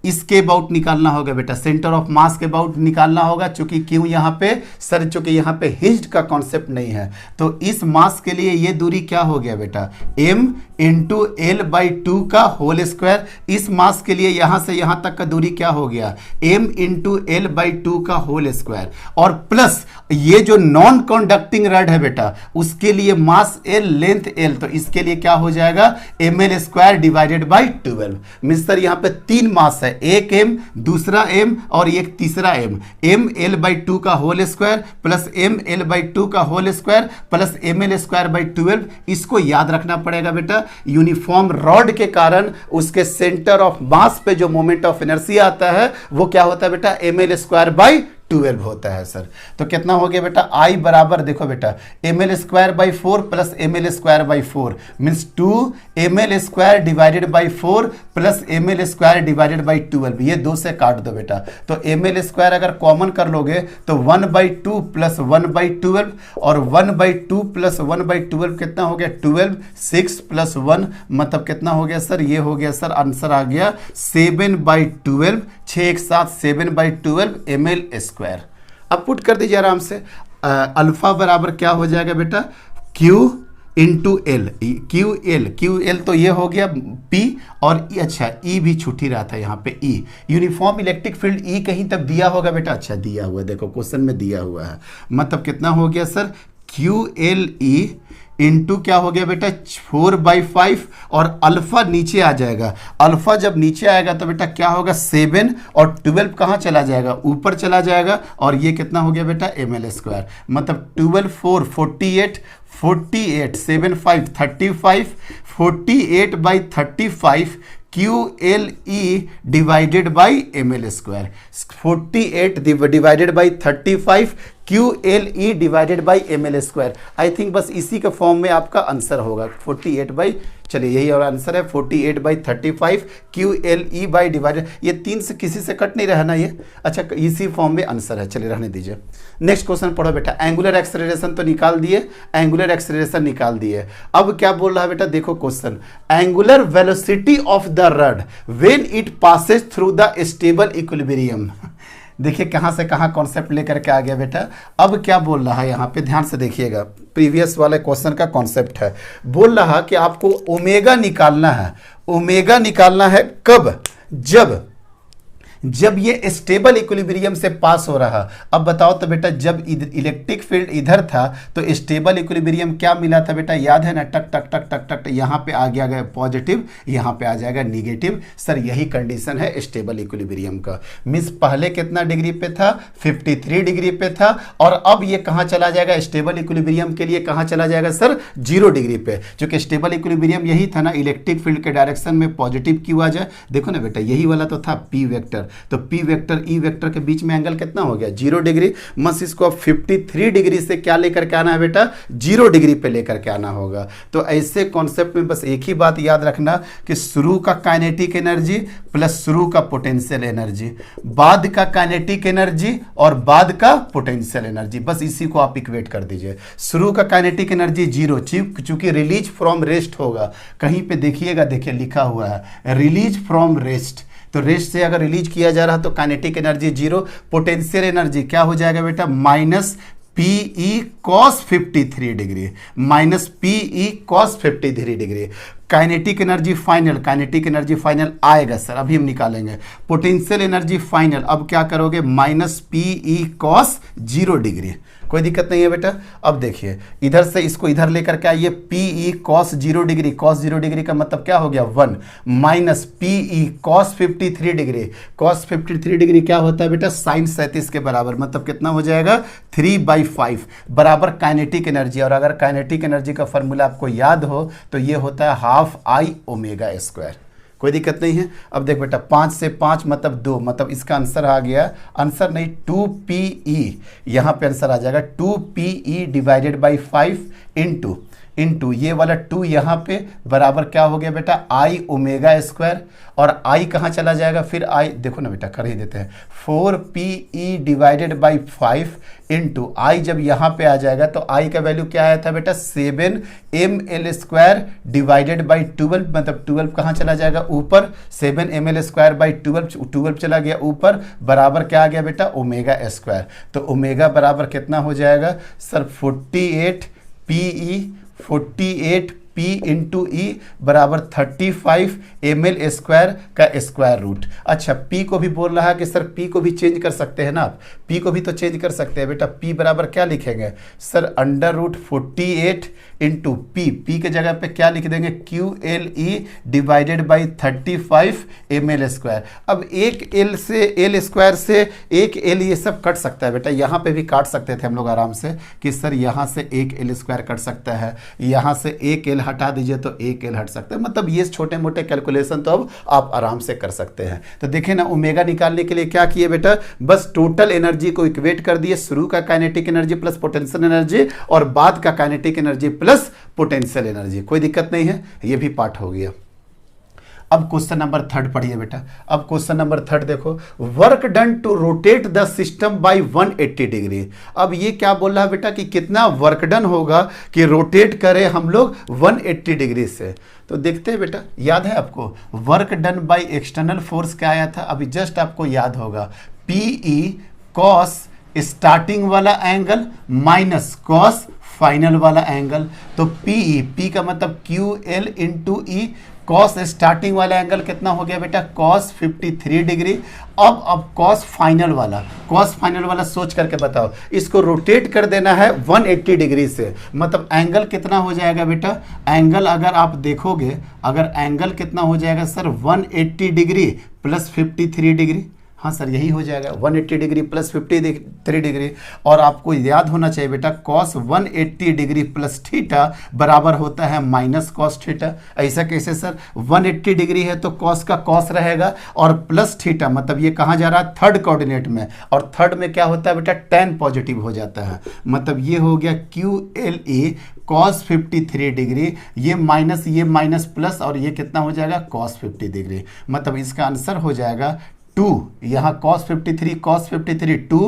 इसके अबाउट निकालना होगा बेटा, सेंटर ऑफ मास के अबाउट निकालना होगा, चूंकि क्यों यहाँ पे सर, चूंकि यहाँ पे हिंज्ड का कॉन्सेप्ट नहीं है। तो इस मास के लिए ये दूरी क्या हो गया बेटा, m इंटू L/2 का होल स्क्वायर। इस मास के लिए यहाँ से यहाँ तक का दूरी क्या हो गया, m इंटू L/2 का होल स्क्वायर, और प्लस ये जो नॉन कंडक्टिंग रड है बेटा उसके लिए मास L, लेंथ L, तो इसके लिए क्या हो जाएगा ml² डिवाइडेड बाई 12। मिस्टर यहाँ पे 3 मास है, एक m, दूसरा m और एक तीसरा m। m L/2 का whole square plus m L/2 का होल स्क्वायर प्लस ml²/12। इसको याद रखना पड़ेगा बेटा। यूनिफॉर्म रॉड के कारण उसके सेंटर ऑफ मास पे जो मोमेंट ऑफ इनर्शिया आता है वो क्या होता है बेटा ml²/12 होता है सर। तो कितना हो गया बेटा, I बराबर देखो बेटा ml²/4 plus ml²/4 means 2 ml² divided by 4 plus ml² divided by 12। ये 2 से काट दो बेटा, तो ml² अगर कॉमन कर लोगे तो 1/2 प्लस 1/12, और 1/2 प्लस 1/12 कितना हो गया 12, 6 प्लस 1 मतलब कितना हो गया सर, ये हो गया सर आंसर आ गया 7/12, 6 एक साथ 7/12 ml²। अब पुट कर दीजिए आराम से। अल्फा बराबर क्या हो जाएगा बेटा, Q into L, Q L तो ये हो गया P, और अच्छा E भी छूट ही रहा था यहाँ पे E। Uniform electric field E कहीं तब दिया होगा बेटा, अच्छा दिया हुआ है, देखो क्वेश्चन में दिया हुआ है। मतलब कितना हो गया सर QLE इंटू क्या हो गया बेटा 4/5, और अल्फा नीचे आ जाएगा। अल्फा जब नीचे आएगा तो बेटा क्या होगा 7, और 12 कहाँ चला जाएगा, ऊपर चला जाएगा, और ये कितना हो गया बेटा ml²। मतलब 12 4 48, 7 5 35, 48/35 QLE divided by ml²। 48 divided by 35 QLE divided by ml²। I think बस इसी के फॉर्म में आपका आंसर होगा 48 चलिए यही और आंसर है 48/35 QLE बाई डिवाइडेड। ये 3 से किसी से कट नहीं रहा ना ये, अच्छा इसी फॉर्म में आंसर है। चलिए रहने दीजिए, नेक्स्ट क्वेश्चन पढ़ो बेटा। एंगुलर एक्सेलरेशन तो निकाल दिए, एंगुलर एक्सेलरेशन निकाल दिए। अब क्या बोल रहा है बेटा, देखो question, angular velocity of the rod when it passes through the stable equilibrium. देखिए कहाँ से कहाँ कॉन्सेप्ट लेकर के आ गया बेटा। अब क्या बोल रहा है यहाँ पे, ध्यान से देखिएगा, प्रीवियस वाले क्वेश्चन का कॉन्सेप्ट है। बोल रहा कि आपको ओमेगा निकालना है। ओमेगा निकालना है कब, जब ये स्टेबल इक्विलिब्रियम से पास हो रहा। अब बताओ तो बेटा, जब इलेक्ट्रिक फील्ड इधर था तो स्टेबल इक्विलिब्रियम क्या मिला था बेटा, याद है ना, टक टक टक टक टक, यहाँ पे आ गया पॉजिटिव, यहाँ पे आ जाएगा निगेटिव। सर यही कंडीशन है स्टेबल इक्विलिब्रियम का। मीन्स पहले कितना डिग्री पे था 53 डिग्री पे था, और अब ये कहाँ चला जाएगा, स्टेबल इक्विलिब्रियम के लिए कहाँ चला जाएगा सर 0 डिग्री पे। क्योंकि स्टेबल इक्विलिब्रियम यही था ना, इलेक्ट्रिक फील्ड के डायरेक्शन में पॉजिटिव क्यों आ जाए। देखो ना बेटा, यही वाला तो था पी वेक्टर, तो P वेक्टर E वेक्टर के बीच में एंगल कितना हो गया 0 डिग्री। मस इसको अब 53 डिग्री से क्या लेकर के आना है बेटा, 0 डिग्री पे लेकर के आना होगा। तो ऐसे कॉन्सेप्ट में बस एक ही बात याद रखना कि शुरू का काइनेटिक एनर्जी प्लस शुरू का पोटेंशियल एनर्जी, बाद का काइनेटिक एनर्जी और बाद का पोटेंशियल एनर्जी, बस इसी को आप इक्वेट कर दीजिए। शुरू का काइनेटिक एनर्जी 0, चूंकि रिलीज फ्रॉम रेस्ट होगा। कहीं पे देखिएगा, देखिए लिखा हुआ है रिलीज फ्रॉम रेस्ट, तो रेस्ट से अगर रिलीज किया जा रहा तो काइनेटिक एनर्जी 0। पोटेंशियल एनर्जी क्या हो जाएगा बेटा, minus PE cos 53 degree, minus PE cos 53 degree. Kinetic energy final, kinetic energy final आएगा सर, अभी हम निकालेंगे। पोटेंशियल एनर्जी फाइनल, अब क्या करोगे, minus P E cos 0 degree, कोई दिक्कत नहीं है बेटा। अब देखिए इधर से इसको इधर लेकर के आइए, P E cos 0 degree, cos 0 degree का मतलब क्या हो गया 1, minus P E cos 53 degree, cos 53 degree क्या होता है बेटा, साइन 37 के बराबर, मतलब कितना हो जाएगा 3/5 बराबर काइनेटिक एनर्जी। और अगर काइनेटिक एनर्जी का फॉर्मूला आपको याद हो तो ये होता है हाफ आई ओमेगा स्क्वायर, कोई दिक्कत नहीं है। अब देख बेटा 5 से 5 मतलब 2, मतलब इसका आंसर आ गया, आंसर नहीं 2PE, यहाँ पे आंसर आ जाएगा 2PE डिवाइडेड बाई 5 इंटू ये वाला 2 यहाँ पे बराबर क्या हो गया बेटा आई ओमेगा स्क्वायर, और आई कहाँ चला जाएगा फिर, आई देखो ना बेटा कर ही देते हैं, 4PE डिवाइडेड बाई 5 इंटू आई जब यहाँ पे आ जाएगा तो आई का वैल्यू क्या आया था बेटा 7ml स्क्वायर डिवाइडेड बाई 12, मतलब 12 कहाँ चला जाएगा ऊपर, 7ml स्क्वायर बाई 12 चला गया ऊपर, बराबर क्या आ गया बेटा ओमेगा स्क्वायर। तो ओमेगा बराबर कितना हो जाएगा सर 48 P इंटू ई बराबर 35 ml स्क्वायर का स्क्वायर रूट। अच्छा P को भी बोल रहा है कि सर P को भी चेंज कर सकते हैं ना आप, P को भी तो चेंज कर सकते हैं बेटा, P बराबर क्या लिखेंगे sir under root 48 into P के जगह पे क्या लिख देंगे QLE divided by 35 ml square. अब एक L से L स्क्वायर से एक L ये सब कट सकता है बेटा, यहाँ पे भी काट सकते थे हम लोग आराम से कि सर यहाँ से एक L स्क्वायर कट सकता है, यहाँ से एक L हटा दीजिए तो एक L हट सकता है, मतलब ये छोटे मोटे कैलकुलेशन तो अब आप आराम से कर सकते हैं। तो देखें ना ओमेगा निकालने के लिए क्या किए बेटा, बस टोटल एनर्जी को इक्वेट कर दिए, शुरू का kinetic energy plus potential energy और बाद का kinetic energy plus potential energy, कोई दिक्कत नहीं है, ये भी पार्ट हो गया। अब क्वेश्चन नंबर 3 पढ़िए बेटा। अब क्वेश्चन नंबर 3 देखो, work done to rotate the system by 180 degree. अब ये क्या बोल रहा है बेटा कि कितना वर्क डन होगा कि रोटेट करें हम लोग 180 डिग्री से। तो देखते हैं बेटा, याद है आपको work done by external force क्या आया था, अभी जस्ट आपको याद होगा PE कॉस स्टार्टिंग वाला एंगल माइनस कॉस फाइनल वाला एंगल। तो P का मतलब QL इंटू ई, कॉस स्टार्टिंग वाला एंगल कितना हो गया बेटा कॉस 53 डिग्री। अब कॉस फाइनल वाला सोच करके बताओ, इसको रोटेट कर देना है 180 डिग्री से, मतलब एंगल कितना हो जाएगा बेटा, एंगल अगर आप देखोगे, अगर एंगल कितना हो जाएगा सर 180 डिग्री प्लस 53 डिग्री, हाँ सर यही हो जाएगा 180 डिग्री प्लस 53 डिग्री। और आपको याद होना चाहिए बेटा कॉस 180 डिग्री प्लस थीटा बराबर होता है माइनस कॉस थीटा। ऐसा कैसे सर, 180 डिग्री है तो कॉस का कॉस रहेगा और प्लस थीटा, मतलब ये कहाँ जा रहा है थर्ड कोऑर्डिनेट में, और थर्ड में क्या होता है बेटा tan पॉजिटिव हो जाता है, मतलब ये हो गया QLE कॉस 53 डिग्री, ये माइनस प्लस और ये कितना हो जाएगा कॉस 50 डिग्री, मतलब इसका आंसर हो जाएगा 2, यहाँ cos 53 2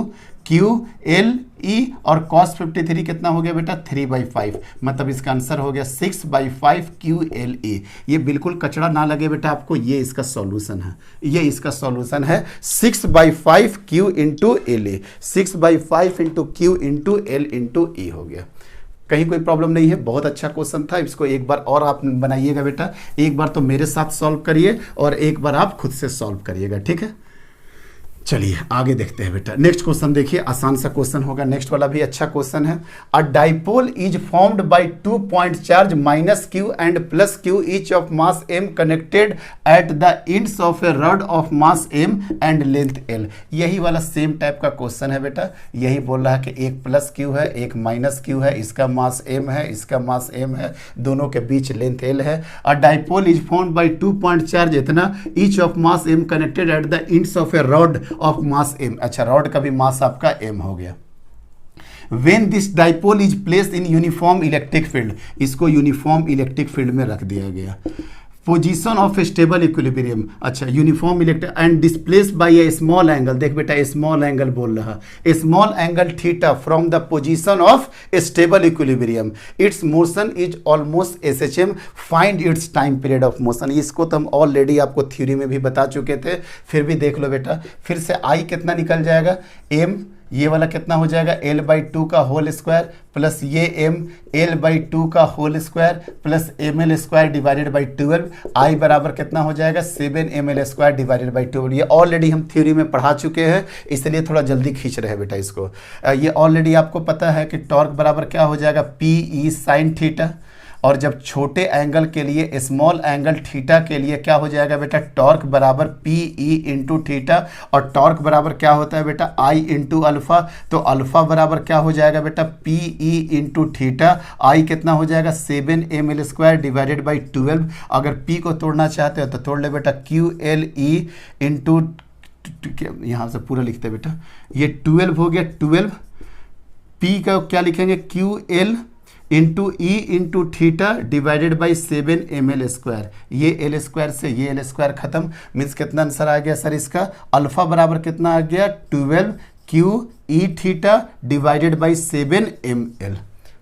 QLE और cos 53 कितना हो गया बेटा 3/5, मतलब इसका आंसर हो गया 6/5 QLE। ये बिल्कुल कचड़ा ना लगे बेटा आपको, ये इसका सॉल्यूशन है, ये इसका सॉल्यूशन है 6/5 Q into LE, 6/5 into Q into L into E हो गया। कहीं कोई प्रॉब्लम नहीं है, बहुत अच्छा क्वेश्चन था, इसको एक बार और आप बनाइएगा बेटा, एक बार तो मेरे साथ सॉल्व करिए और एक बार आप खुद से सॉल्व करिएगा, ठीक है। चलिए आगे देखते हैं बेटा, नेक्स्ट क्वेश्चन देखिए, आसान सा क्वेश्चन होगा, नेक्स्ट वाला भी अच्छा क्वेश्चन है। A dipole is formed by 2 point charge minus Q and plus Q each of mass M connected at the ends of a rod of mass M and length L। यही वाला same type का question है बेटा, यही बोल रहा है कि एक प्लस Q है एक माइनस Q है, इसका मास M है इसका मास M है, दोनों के बीच लेंथ L है। A dipole is formed by 2 point charge इतना each of mass M connected at the ends of a rod of mass M। अच्छा रॉड का भी मास आपका M हो गया। When this dipole is placed in uniform electric field, इसको uniform electric field में रख दिया गया। पोजीशन ऑफ स्टेबल इक्विलिब्रियम, अच्छा uniform electric and displaced by A small angle, देख बेटा स्मॉल एंगल बोल रहा, small angle theta from the position of stable equilibrium, it's motion is almost SHM, find its time period of motion. इसको तो हम already आपको theory में भी बता चुके थे, फिर भी देख लो बेटा, फिर से आई कितना निकल जाएगा M ये वाला कितना हो जाएगा L/2 का होल स्क्वायर प्लस ये m L/2 का whole square plus ml² divided by 12। I बराबर कितना हो जाएगा 7ml² डिवाइडेड बाई 12। ये ऑलरेडी हम थ्योरी में पढ़ा चुके हैं, इसलिए थोड़ा जल्दी खींच रहे हैं बेटा इसको। ये ऑलरेडी आपको पता है कि टॉर्क बराबर क्या हो जाएगा PE sin थीटा, और जब छोटे एंगल के लिए स्मॉल एंगल थीटा के लिए क्या हो जाएगा बेटा टॉर्क बराबर PE इंटू थीटा, और टॉर्क बराबर क्या होता है बेटा I इंटू अल्फा। तो अल्फा बराबर क्या हो जाएगा बेटा PE इंटू थीटा, I कितना हो जाएगा 7ml² डिवाइडेड बाई 12। अगर P को तोड़ना चाहते हो तो तोड़ ले बेटा QLE इंटू, यहाँ से पूरा लिखते हैं बेटा, ये 12 हो गया 12। P का क्या लिखेंगे QL into E into theta divided by 7ml²। ये L² से ये L² खत्म, मीन्स कितना आंसर आ गया सर इसका, अल्फा बराबर कितना आ गया 12 QE theta divided by 7ml।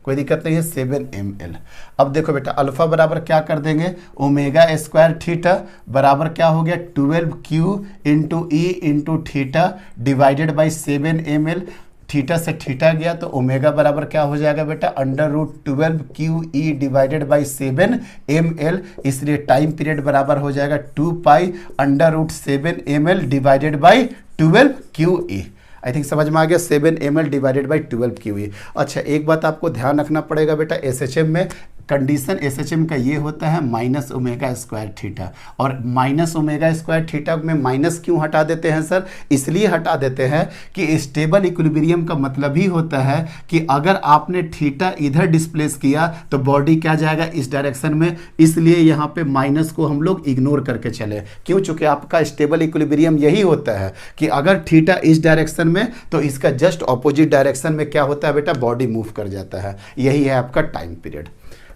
कोई दिक्कत नहीं है 7ml। अब देखो बेटा अल्फा बराबर क्या कर देंगे ω² थीटा बराबर क्या हो गया 12Q into E into theta divided by 7ml। Theta से थीटा गया तो ओमेगा बराबर क्या हो जाएगा बेटा √12 QE डिवाइडेड बाई 7ml। इसलिए टाइम पीरियड बराबर हो जाएगा 2 पाई √7ml divided by 12 QE। I think समझ में आ गया 7ml डिवाइडेड बाई 12 QE। अच्छा एक बात आपको ध्यान रखना पड़ेगा बेटा, SHM में कंडीशन SHM का ये होता है -ω² थीटा, और -ω² थीटा में माइनस क्यों हटा देते हैं सर, इसलिए हटा देते हैं कि स्टेबल इक्विलिब्रियम का मतलब ही होता है कि अगर आपने थीटा इधर डिस्प्लेस किया तो बॉडी क्या जाएगा इस डायरेक्शन में, इसलिए यहाँ पे माइनस को हम लोग इग्नोर करके चले। क्यों, चूंकि आपका स्टेबल इक्विलिब्रियम यही होता है कि अगर थीटा इस डायरेक्शन में तो इसका जस्ट ऑपोजिट डायरेक्शन में क्या होता है बेटा बॉडी मूव कर जाता है। यही है आपका टाइम पीरियड।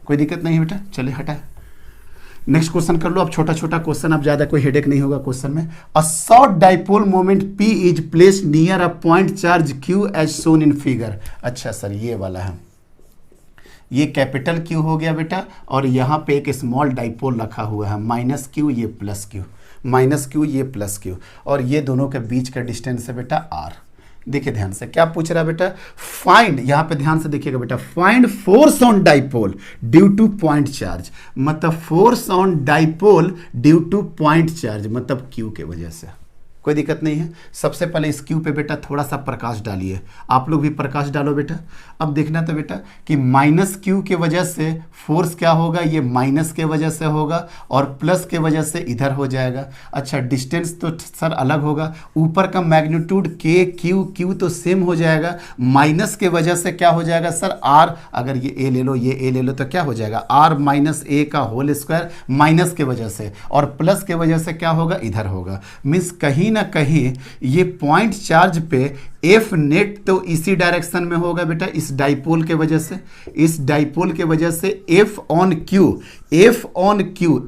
कोई दिक्कत नहीं है बेटा, चलिए हटा। नेक्स्ट क्वेश्चन कर लो। अब छोटा छोटा क्वेश्चन, अब ज्यादा कोई हेडेक नहीं होगा क्वेश्चन में। A short dipole moment P is placed near a point charge Q as shown in figure. अच्छा सर ये वाला है, ये कैपिटल Q हो गया बेटा, और यहाँ पे एक स्मॉल डाइपोल रखा हुआ है -Q ये +Q, -Q ये +Q, और ये दोनों के बीच का डिस्टेंस है बेटा R। देखिए ध्यान से क्या पूछ रहा है बेटा, फाइंड, यहां पे ध्यान से देखिएगा बेटा, find force on dipole due to point charge. मतलब force on dipole due to point charge मतलब क्यू के वजह से। कोई दिक्कत नहीं है। सबसे पहले इस क्यू पे बेटा थोड़ा सा प्रकाश डालिए, आप लोग भी प्रकाश डालो बेटा। अब देखना तो बेटा कि -Q के वजह से फोर्स क्या होगा, ये माइनस के वजह से होगा और प्लस के वजह से इधर हो जाएगा। अच्छा डिस्टेंस तो सर अलग होगा, ऊपर का मैग्नीट्यूड Q तो सेम हो जाएगा, माइनस के वजह से क्या हो जाएगा सर R, अगर ये A ले लो ये A ले लो तो क्या हो जाएगा R - A का होल स्क्वायर माइनस के वजह से, और प्लस के वजह से क्या होगा इधर होगा। मीन्स कहीं ना कहीं ये पॉइंट चार्ज पे F नेट तो इसी डायरेक्शन में होगा बेटा, इस डाइपोल के वजह से, इस डाइपोल के वजह से F on Q,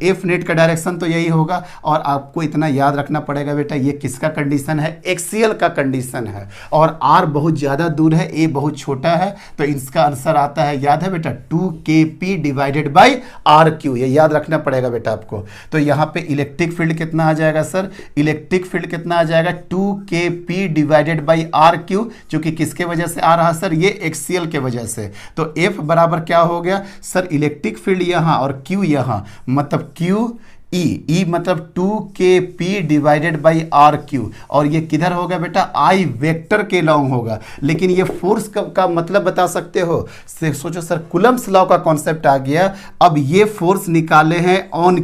F net का डायरेक्शन तो यही होगा। और आपको इतना याद रखना पड़ेगा बेटा, ये किसका कंडीशन है, एक्सियल का कंडीशन है, और R बहुत ज़्यादा दूर है, A बहुत छोटा है, तो इसका आंसर आता है, याद है बेटा 2kp डिवाइडेड बाई RQ, ये याद रखना पड़ेगा बेटा आपको। तो यहाँ पे इलेक्ट्रिक फील्ड कितना आ जाएगा सर, इलेक्ट्रिक फील्ड कितना आ जाएगा 2kp डिवाइडेड बाई RQ, जो कि किसके वजह से आ रहा सर, ये एक्सियल के वजह से। तो F बराबर क्या हो गया सर, इलेक्ट्रिक फील्ड यहाँ और Q यहाँ, मतलब E मतलब 2kp डिवाइडेड बाई RQ, और ये किधर होगा बेटा I वेक्टर के लॉन्ग होगा। लेकिन ये फोर्स का मतलब बता सकते हो, सोचो सर कूलम्ब्स लॉ का कॉन्सेप्ट आ गया। अब ये फोर्स निकाले हैं on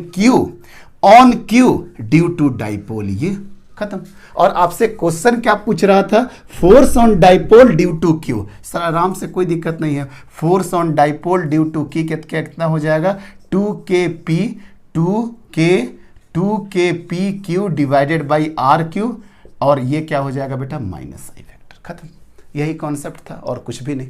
Q due to dipole, ये खत्म। और आपसे क्वेश्चन क्या पूछ रहा था, force on dipole due to Q. Sir आराम से, कोई दिक्कत नहीं है। Force on dipole due to की कितना हो जाएगा 2kpq डिवाइडेड बाई RQ, और ये क्या हो जाएगा बेटा -I वेक्टर, खत्म। यही कॉन्सेप्ट था और कुछ भी नहीं,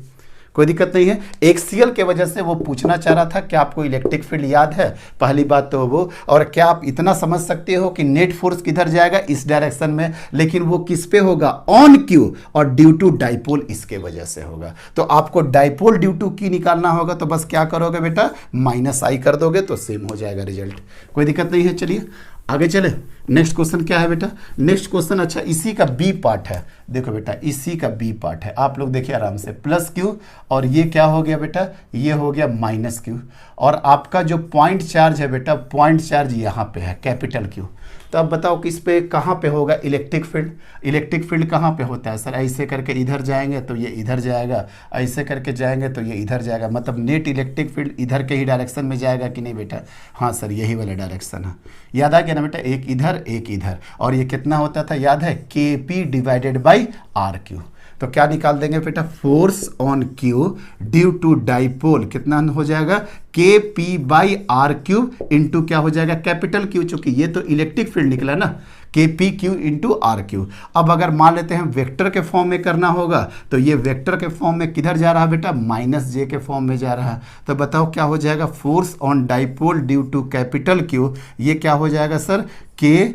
कोई दिक्कत नहीं है। एक्सियल के वजह से वो पूछना चाह रहा था कि आपको इलेक्ट्रिक फील्ड याद है, पहली बात तो वो, और क्या आप इतना समझ सकते हो कि नेट फोर्स किधर जाएगा इस डायरेक्शन में, लेकिन वो किस पे होगा ऑन Q, और ड्यू टू डाइपोल इसके वजह से होगा। तो आपको डाइपोल ड्यू टू की निकालना होगा, तो बस क्या करोगे बेटा -I कर दोगे तो सेम हो जाएगा रिजल्ट। कोई दिक्कत नहीं है। चलिए आगे चले। नेक्स्ट क्वेश्चन क्या है बेटा? नेक्स्ट क्वेश्चन अच्छा इसी का बी पार्ट है। देखो बेटा इसी का बी पार्ट है, आप लोग देखिए आराम से, प्लस क्यू और ये क्या हो गया बेटा, ये हो गया माइनस क्यू, और आपका जो पॉइंट चार्ज है बेटा, पॉइंट चार्ज यहाँ पे है कैपिटल क्यू। तो अब बताओ किस पे कहाँ पे होगा इलेक्ट्रिक फील्ड? इलेक्ट्रिक फील्ड कहाँ पे होता है सर? ऐसे करके इधर जाएंगे तो ये इधर जाएगा, ऐसे करके जाएंगे तो ये इधर जाएगा, मतलब नेट इलेक्ट्रिक फील्ड इधर के ही डायरेक्शन में जाएगा कि नहीं बेटा? हाँ सर यही वाला डायरेक्शन है। याद आ गया ना बेटा, एक इधर एक इधर, और ये कितना होता था याद है? K P divided by R cube. तो क्या निकाल देंगे बेटा? Force on Q due to dipole कितना हो जाएगा? K P by R cube into क्या हो जाएगा? कैपिटल क्यू, चूंकि ये तो इलेक्ट्रिक फील्ड निकला ना, K P Q into R cube. अब अगर मान लेते हैं वेक्टर के फॉर्म में करना होगा तो ये वेक्टर के फॉर्म में किधर जा रहा है बेटा? माइनस जे के फॉर्म में जा रहा है। तो बताओ क्या हो जाएगा? Force on dipole due to capital Q, ये क्या हो जाएगा sir? K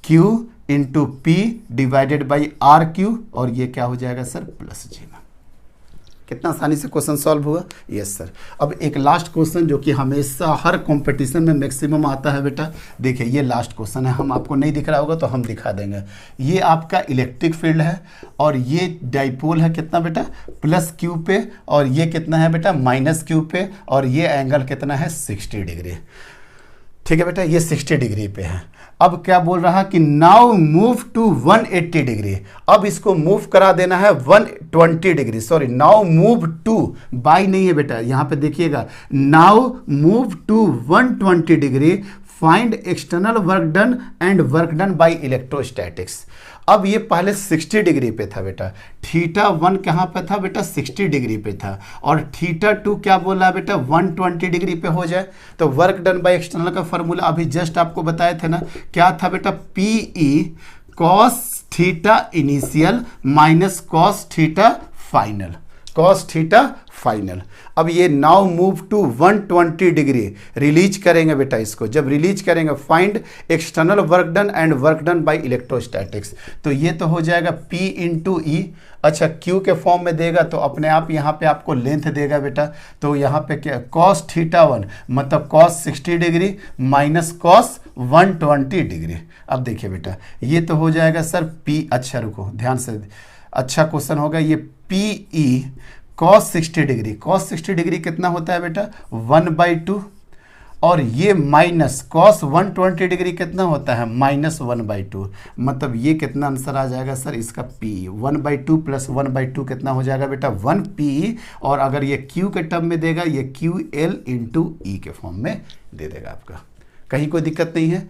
Q into P divided by R cube, और ये क्या हो जाएगा सर? प्लस जी में। कितना आसानी से क्वेश्चन सॉल्व हुआ? Yes sir. अब एक लास्ट क्वेश्चन जो कि हमेशा हर कंपटीशन में मैक्सिमम आता है बेटा, देखिए ये लास्ट क्वेश्चन है, हम आपको नहीं दिख रहा होगा तो हम दिखा देंगे। ये आपका इलेक्ट्रिक फील्ड है और ये डाइपोल है कितना बेटा? प्लस क्यू पे, और ये कितना है बेटा? माइनस क्यू पे, और ये एंगल कितना है? 60 डिग्री। ठीक है बेटा, ये 60 डिग्री पे है। अब क्या बोल रहा कि नाउ मूव टू 180 डिग्री, अब इसको मूव करा देना है 120 degree, sorry now move to, by नहीं है बेटा, यहां पे देखिएगा, now move to 120 degree, find external work done and work done by electrostatics. अब ये पहले 60 डिग्री पे था बेटा, थीटा 1 कहाँ पे था बेटा? 60 डिग्री पे था, और थीटा 2 क्या बोला बेटा? 120 डिग्री पे हो जाए। तो वर्क डन बाय एक्सटर्नल का फॉर्मूला अभी जस्ट आपको बताए थे ना, क्या था बेटा? PE cos theta initial minus cos theta final, cos theta final. अब ये now move to 120 degree, release करेंगे बेटा इसको, जब रिलीज करेंगे find external work done and work done by electrostatics, तो ये तो हो जाएगा P इंटू ई। अच्छा Q के फॉर्म में देगा तो अपने आप यहाँ पे आपको लेंथ देगा बेटा, तो यहाँ पे क्या? कॉस थीटा 1 मतलब cos 60 degree minus cos 120 degree. अब देखिए बेटा ये तो हो जाएगा सर P, अच्छा रुको ध्यान से, अच्छा क्वेश्चन होगा ये, P E cos 60 degree, cos 60 degree कितना होता है बेटा? 1/2, और ये माइनस कॉस 120 डिग्री कितना होता है? माइनस 1/2, मतलब ये कितना आंसर आ जाएगा सर इसका? पी 1/2 प्लस 1/2 कितना हो जाएगा बेटा? 1 पी, और अगर ये क्यू के टर्म में देगा ये क्यू एल इंटू ई के फॉर्म में दे देगा आपका, कहीं कोई दिक्कत नहीं है।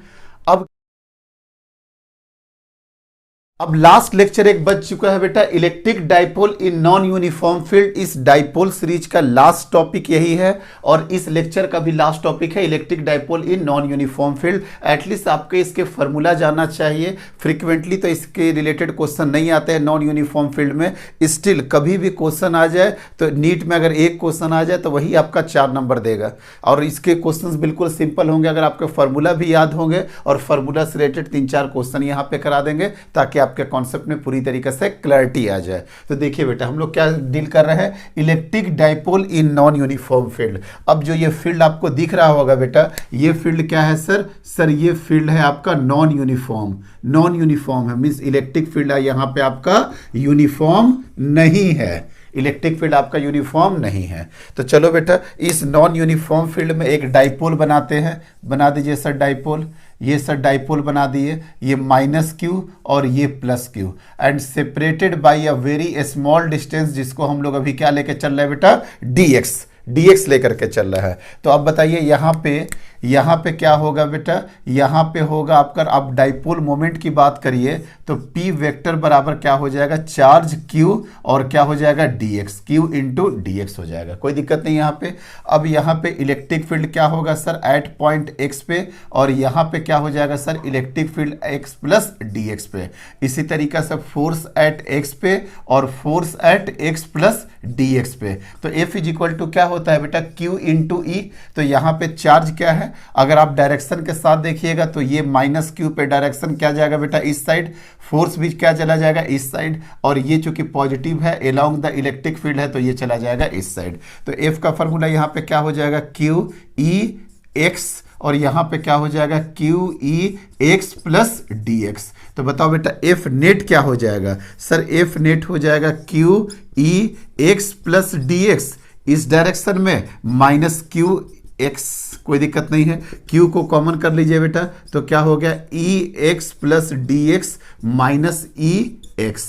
अब लास्ट लेक्चर एक बच चुका है बेटा, इलेक्ट्रिक डाइपोल इन नॉन यूनिफॉर्म फील्ड। इस डाइपोल सीरीज का लास्ट टॉपिक यही है, और इस लेक्चर का भी लास्ट टॉपिक है इलेक्ट्रिक डाइपोल इन नॉन यूनिफॉर्म फील्ड। एटलीस्ट आपके इसके फॉर्मूला जानना चाहिए। फ्रीक्वेंटली तो इसके रिलेटेड क्वेश्चन नहीं आते हैं नॉन यूनिफॉर्म फील्ड में, स्टिल कभी भी क्वेश्चन आ जाए तो नीट में अगर एक क्वेश्चन आ जाए तो वही आपका 4 नंबर देगा, और इसके क्वेश्चन बिल्कुल सिंपल होंगे अगर आपके फॉर्मूला भी याद होंगे, और फॉर्मूला से रिलेटेड 3-4 क्वेश्चन यहाँ पे करा देंगे ताकि आपके कॉन्सेप्ट में पूरी तरीके से क्लैरिटी आ जाए। तो देखिए बेटा हम लोग क्या डील कर रहे हैं, इलेक्ट्रिक डाइपोल इन नॉन यूनिफॉर्म फील्ड। अब जो ये फील्ड आपको दिख रहा होगा बेटा, ये फील्ड क्या है सर? सर ये फील्ड है आपका नॉन यूनिफॉर्म, नॉन यूनिफॉर्म है, मींस इलेक्ट्रिक फील्ड है यहाँ पे आपका यूनिफॉर्म नहीं है, इलेक्ट्रिक फील्ड आपका यूनिफॉर्म नहीं है। तो चलो बेटा इस नॉन यूनिफॉर्म फील्ड में एक डाइपोल बनाते हैं, बना दीजिए सर डाइपोल, ये सर डाइपोल बना दिए, ये माइनस क्यू और ये plus Q, and separated by a very small distance, जिसको हम लोग अभी क्या लेके चल रहे हैं बेटा? dx लेकर के चल रहा है। तो अब बताइए यहाँ पे क्या होगा बेटा? यहाँ पे होगा आपका, अब डाइपोल मोमेंट की बात करिए तो P वेक्टर बराबर क्या हो जाएगा? चार्ज Q और क्या हो जाएगा? dx, Q इंटू dx हो जाएगा, कोई दिक्कत नहीं यहाँ पे। अब यहाँ पे इलेक्ट्रिक फील्ड क्या होगा सर? एट पॉइंट x पे, और यहाँ पे क्या हो जाएगा sir? Electric field x plus dx पे। इसी तरीका से फोर्स एट x पे और force at x plus dx पे। तो F इज इक्वल टू क्या होता है बेटा? Q इंटू ई। तो यहाँ पे चार्ज क्या है? अगर आप डायरेक्शन के साथ देखिएगा तो ये माइनस क्यू पे डायरेक्शन क्या जाएगा बेटा? इस साइड। फोर्स भी क्या चला जाएगा? इस साइड। और ये चूंकि पॉजिटिव है अलोंग द इलेक्ट्रिक फील्ड है तो ये चला जाएगा इस साइड। तो F का फॉर्मूला यहाँ पे क्या हो जाएगा? Q E x और यहाँ पे क्या हो जाएगा Q E X plus D X. तो बताओ बेटा एफ नेट क्या हो जाएगा सर, एफ नेट हो जाएगा Q E X plus D x, इस डायरेक्शन में माइनस क्यू एक्स, कोई दिक्कत नहीं है, q को कॉमन कर लीजिए बेटा, तो क्या हो गया E X plus D X minus E X.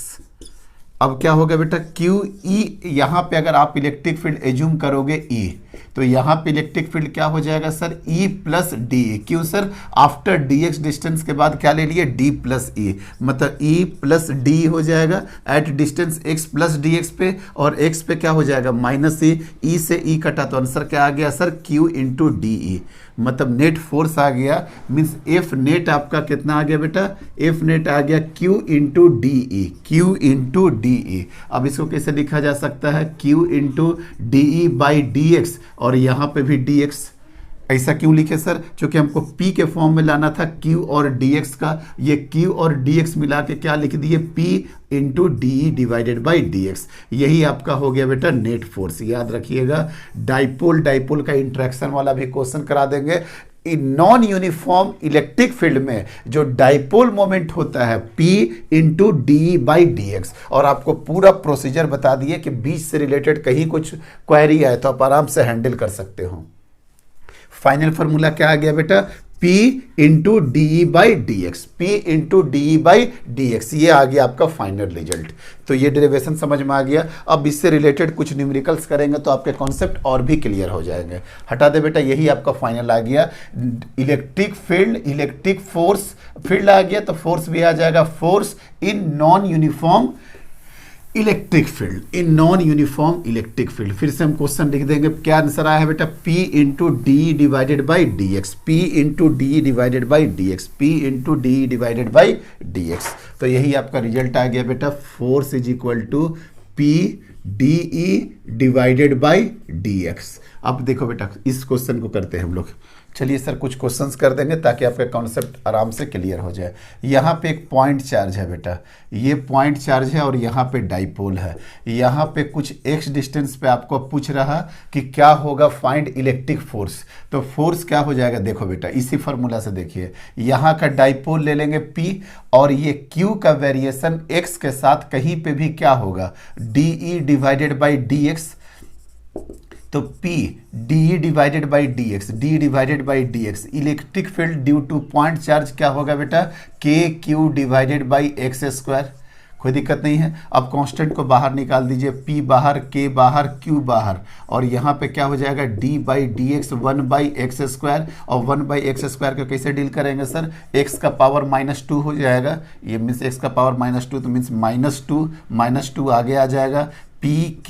अब क्या होगा बेटा क्यू ई, यहां पे अगर आप इलेक्ट्रिक फील्ड एज्यूम करोगे ई, तो यहां पे इलेक्ट्रिक फील्ड क्या हो जाएगा सर ई प्लस डी। क्यों sir, after D x distance के बाद क्या ले लिए डी प्लस ई, मतलब ई प्लस डी हो जाएगा at distance x plus D x पे, और एक्स पे क्या हो जाएगा माइनस ई से ई कटा, तो आंसर क्या आ गया sir Q into D E, मतलब नेट फोर्स आ गया, मीन्स एफ नेट आपका कितना आ गया बेटा, एफ नेट आ गया Q into D E, Q into D E. अब इसको कैसे लिखा जा सकता है Q into D E by D x, और यहाँ पे भी डी एक्स। ऐसा क्यों लिखे सर, क्योंकि हमको P के फॉर्म में लाना था Q और dx का, ये Q और dx मिला के क्या लिख दिए P into D divided by dx, यही आपका हो गया बेटा नेट फोर्स। याद रखिएगा डाइपोल डाइपोल का इंट्रैक्शन वाला भी क्वेश्चन करा देंगे। नॉन यूनिफॉर्म इलेक्ट्रिक फील्ड में जो डाइपोल मोमेंट होता है P into D by D x, और आपको पूरा प्रोसीजर बता दिए कि बीच से रिलेटेड कहीं कुछ क्वेरी आए तो आप आराम से हैंडल कर सकते हो। फाइनल फार्मूला क्या आ गया बेटा P into D by D X, P into D by D x, ये आ गया आपका फाइनल रिजल्ट। तो ये डेरिवेशन समझ में आ गया। अब इससे रिलेटेड कुछ न्यूमेरिकल्स करेंगे तो आपके कॉन्सेप्ट और भी क्लियर हो जाएंगे। हटा दे बेटा, यही आपका फाइनल आ गया। Electric field, electric force, field आ गया तो फोर्स भी आ जाएगा, force in non uniform electric field, in non uniform electric field. फिर से हम क्वेश्चन लिख देंगे, क्या आंसर आया है बेटा P into D divided by D X, P into D divided by D X, P into D divided by D X. तो यही आपका रिजल्ट आ गया बेटा, force is equal to P D E divided by D X. अब देखो बेटा इस क्वेश्चन को करते हैं हम लोग। चलिए सर कुछ क्वेश्चंस कर देंगे ताकि आपका कॉन्सेप्ट आराम से क्लियर हो जाए। यहाँ पे एक पॉइंट चार्ज है बेटा, ये पॉइंट चार्ज है और यहाँ पे डाइपोल है। यहाँ पे कुछ एक्स डिस्टेंस पे आपको पूछ रहा कि क्या होगा फाइंड इलेक्ट्रिक फोर्स, तो फोर्स क्या हो जाएगा देखो बेटा इसी फार्मूला से देखिए, यहाँ का डाइपोल ले लेंगे P और ये Q का वेरिएशन x के साथ कहीं पे भी क्या होगा D E divided by D X, तो P D divided by D x, D divided by D x. Electric field due to point charge क्या होगा बेटा के Q divided by x square, कोई दिक्कत नहीं है। अब कांस्टेंट को बाहर निकाल दीजिए, P बाहर, K बाहर, Q बाहर, और यहाँ पे क्या हो जाएगा d by D x 1 by x square, और 1 बाई एक्स स्क्वायर को कैसे डील करेंगे सर, x का पावर -2 हो जाएगा, ये मीन्स x का पावर -2 तो मीन्स -2 आगे आ जाएगा, पी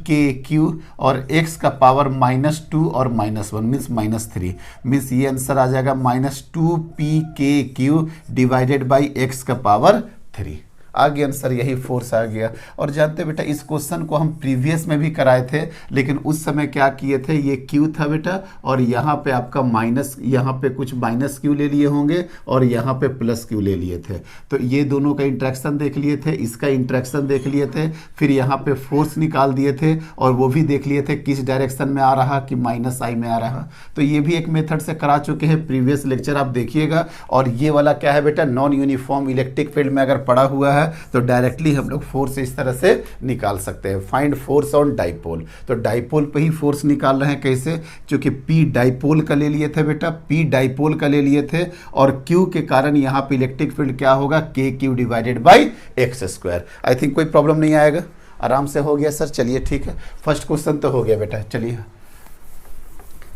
के क्यू और x का पावर -2 और -1 मीन्स -3, मीन्स ये आंसर आ जाएगा -2 पी के क्यू डिवाइडेड बाई x का पावर 3। आ गया आंसर, यही फोर्स आ गया। और जानते बेटा इस क्वेश्चन को हम प्रीवियस में भी कराए थे, लेकिन उस समय क्या किए थे, ये क्यू था बेटा और यहाँ पे आपका माइनस, यहाँ पे कुछ माइनस क्यू ले लिए होंगे और यहाँ पे प्लस क्यू ले लिए थे, तो ये दोनों का इंट्रैक्शन देख लिए थे, इसका इंट्रैक्शन देख लिए थे, फिर यहाँ पे फोर्स निकाल दिए थे और वो भी देख लिए थे किस डायरेक्शन में आ रहा कि -I में आ रहा। तो ये भी एक मेथड से करा चुके हैं, प्रीवियस लेक्चर आप देखिएगा। और ये वाला क्या है बेटा, नॉन यूनिफॉर्म इलेक्ट्रिक फील्ड में अगर पड़ा हुआ है तो डायरेक्टली हम लोग फोर्स इस तरह से निकाल सकते हैं, फाइंड फोर्स ऑन डाइपोल। तो डाइपोल पे ही फोर्स निकाल रहे हैं, कैसे, क्योंकि P डाइपोल का ले लिए थे बेटा, P डाइपोल का ले लिए थे और Q के कारण यहाँ पे इलेक्ट्रिक फील्ड क्या होगा के Q divided by x square. I think कोई प्रॉब्लम नहीं आएगा, आराम से हो गया सर। चलिए ठीक है, फर्स्ट क्वेश्चन तो हो गया बेटा। चलिए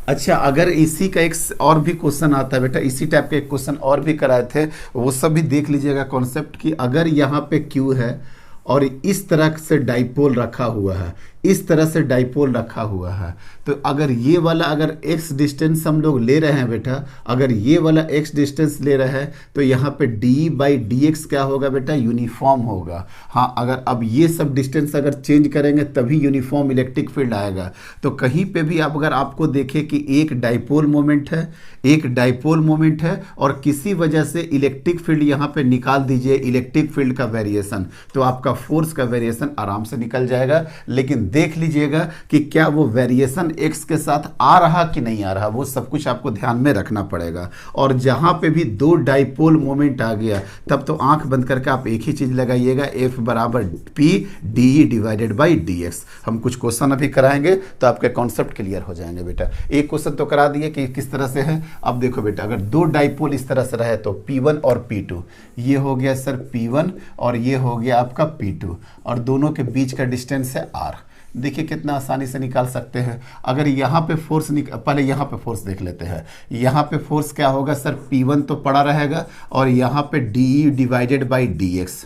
अच्छा, अगर इसी का एक और भी क्वेश्चन आता है बेटा, इसी टाइप के एक क्वेश्चन और भी कराए थे, वो सब भी देख लीजिएगा कॉन्सेप्ट कि अगर यहाँ पे Q है और इस तरह से डाइपोल रखा हुआ है, इस तरह से डाइपोल रखा हुआ है, तो अगर ये वाला अगर x डिस्टेंस हम लोग ले रहे हैं बेटा, अगर ये वाला x डिस्टेंस ले रहे हैं तो यहाँ पे d बाई डी एक्स क्या होगा बेटा, यूनिफॉर्म होगा। हाँ, अगर अब ये सब डिस्टेंस अगर चेंज करेंगे तभी यूनिफॉर्म इलेक्ट्रिक फील्ड आएगा। तो कहीं पे भी आप अगर आपको देखे कि एक डाइपोल मोमेंट है, एक डाइपोल मोमेंट है और किसी वजह से इलेक्ट्रिक फील्ड यहाँ पे निकाल दीजिए, इलेक्ट्रिक फील्ड का वेरिएशन, तो आपका फोर्स का वेरिएशन आराम से निकल जाएगा। लेकिन देख लीजिएगा कि क्या वो वेरिएशन x के साथ आ रहा कि नहीं आ रहा, वो सब कुछ आपको ध्यान में रखना पड़ेगा। और जहां पे भी दो डाइपोल मोमेंट आ गया तब तो आंख बंद करके आप एक ही चीज लगाइएगा, F बराबर P DE divided by DX। हम कुछ क्वेश्चन अभी कराएंगे तो आपके कॉन्सेप्ट क्लियर हो जाएंगे बेटा। एक क्वेश्चन तो करा दिए कि किस तरह से है। अब देखो बेटा, अगर दो डाइपोल इस तरह से रहे तो P1 और P2, ये हो गया सर P1 और ये हो गया आपका P2, और दोनों के बीच का डिस्टेंस है R। देखिए कितना आसानी से निकाल सकते हैं। अगर यहाँ पे फोर्स पहले यहाँ पे फोर्स देख लेते हैं। यहाँ पे फोर्स क्या होगा सर, P1 तो पड़ा रहेगा और यहाँ पे DE divided by DX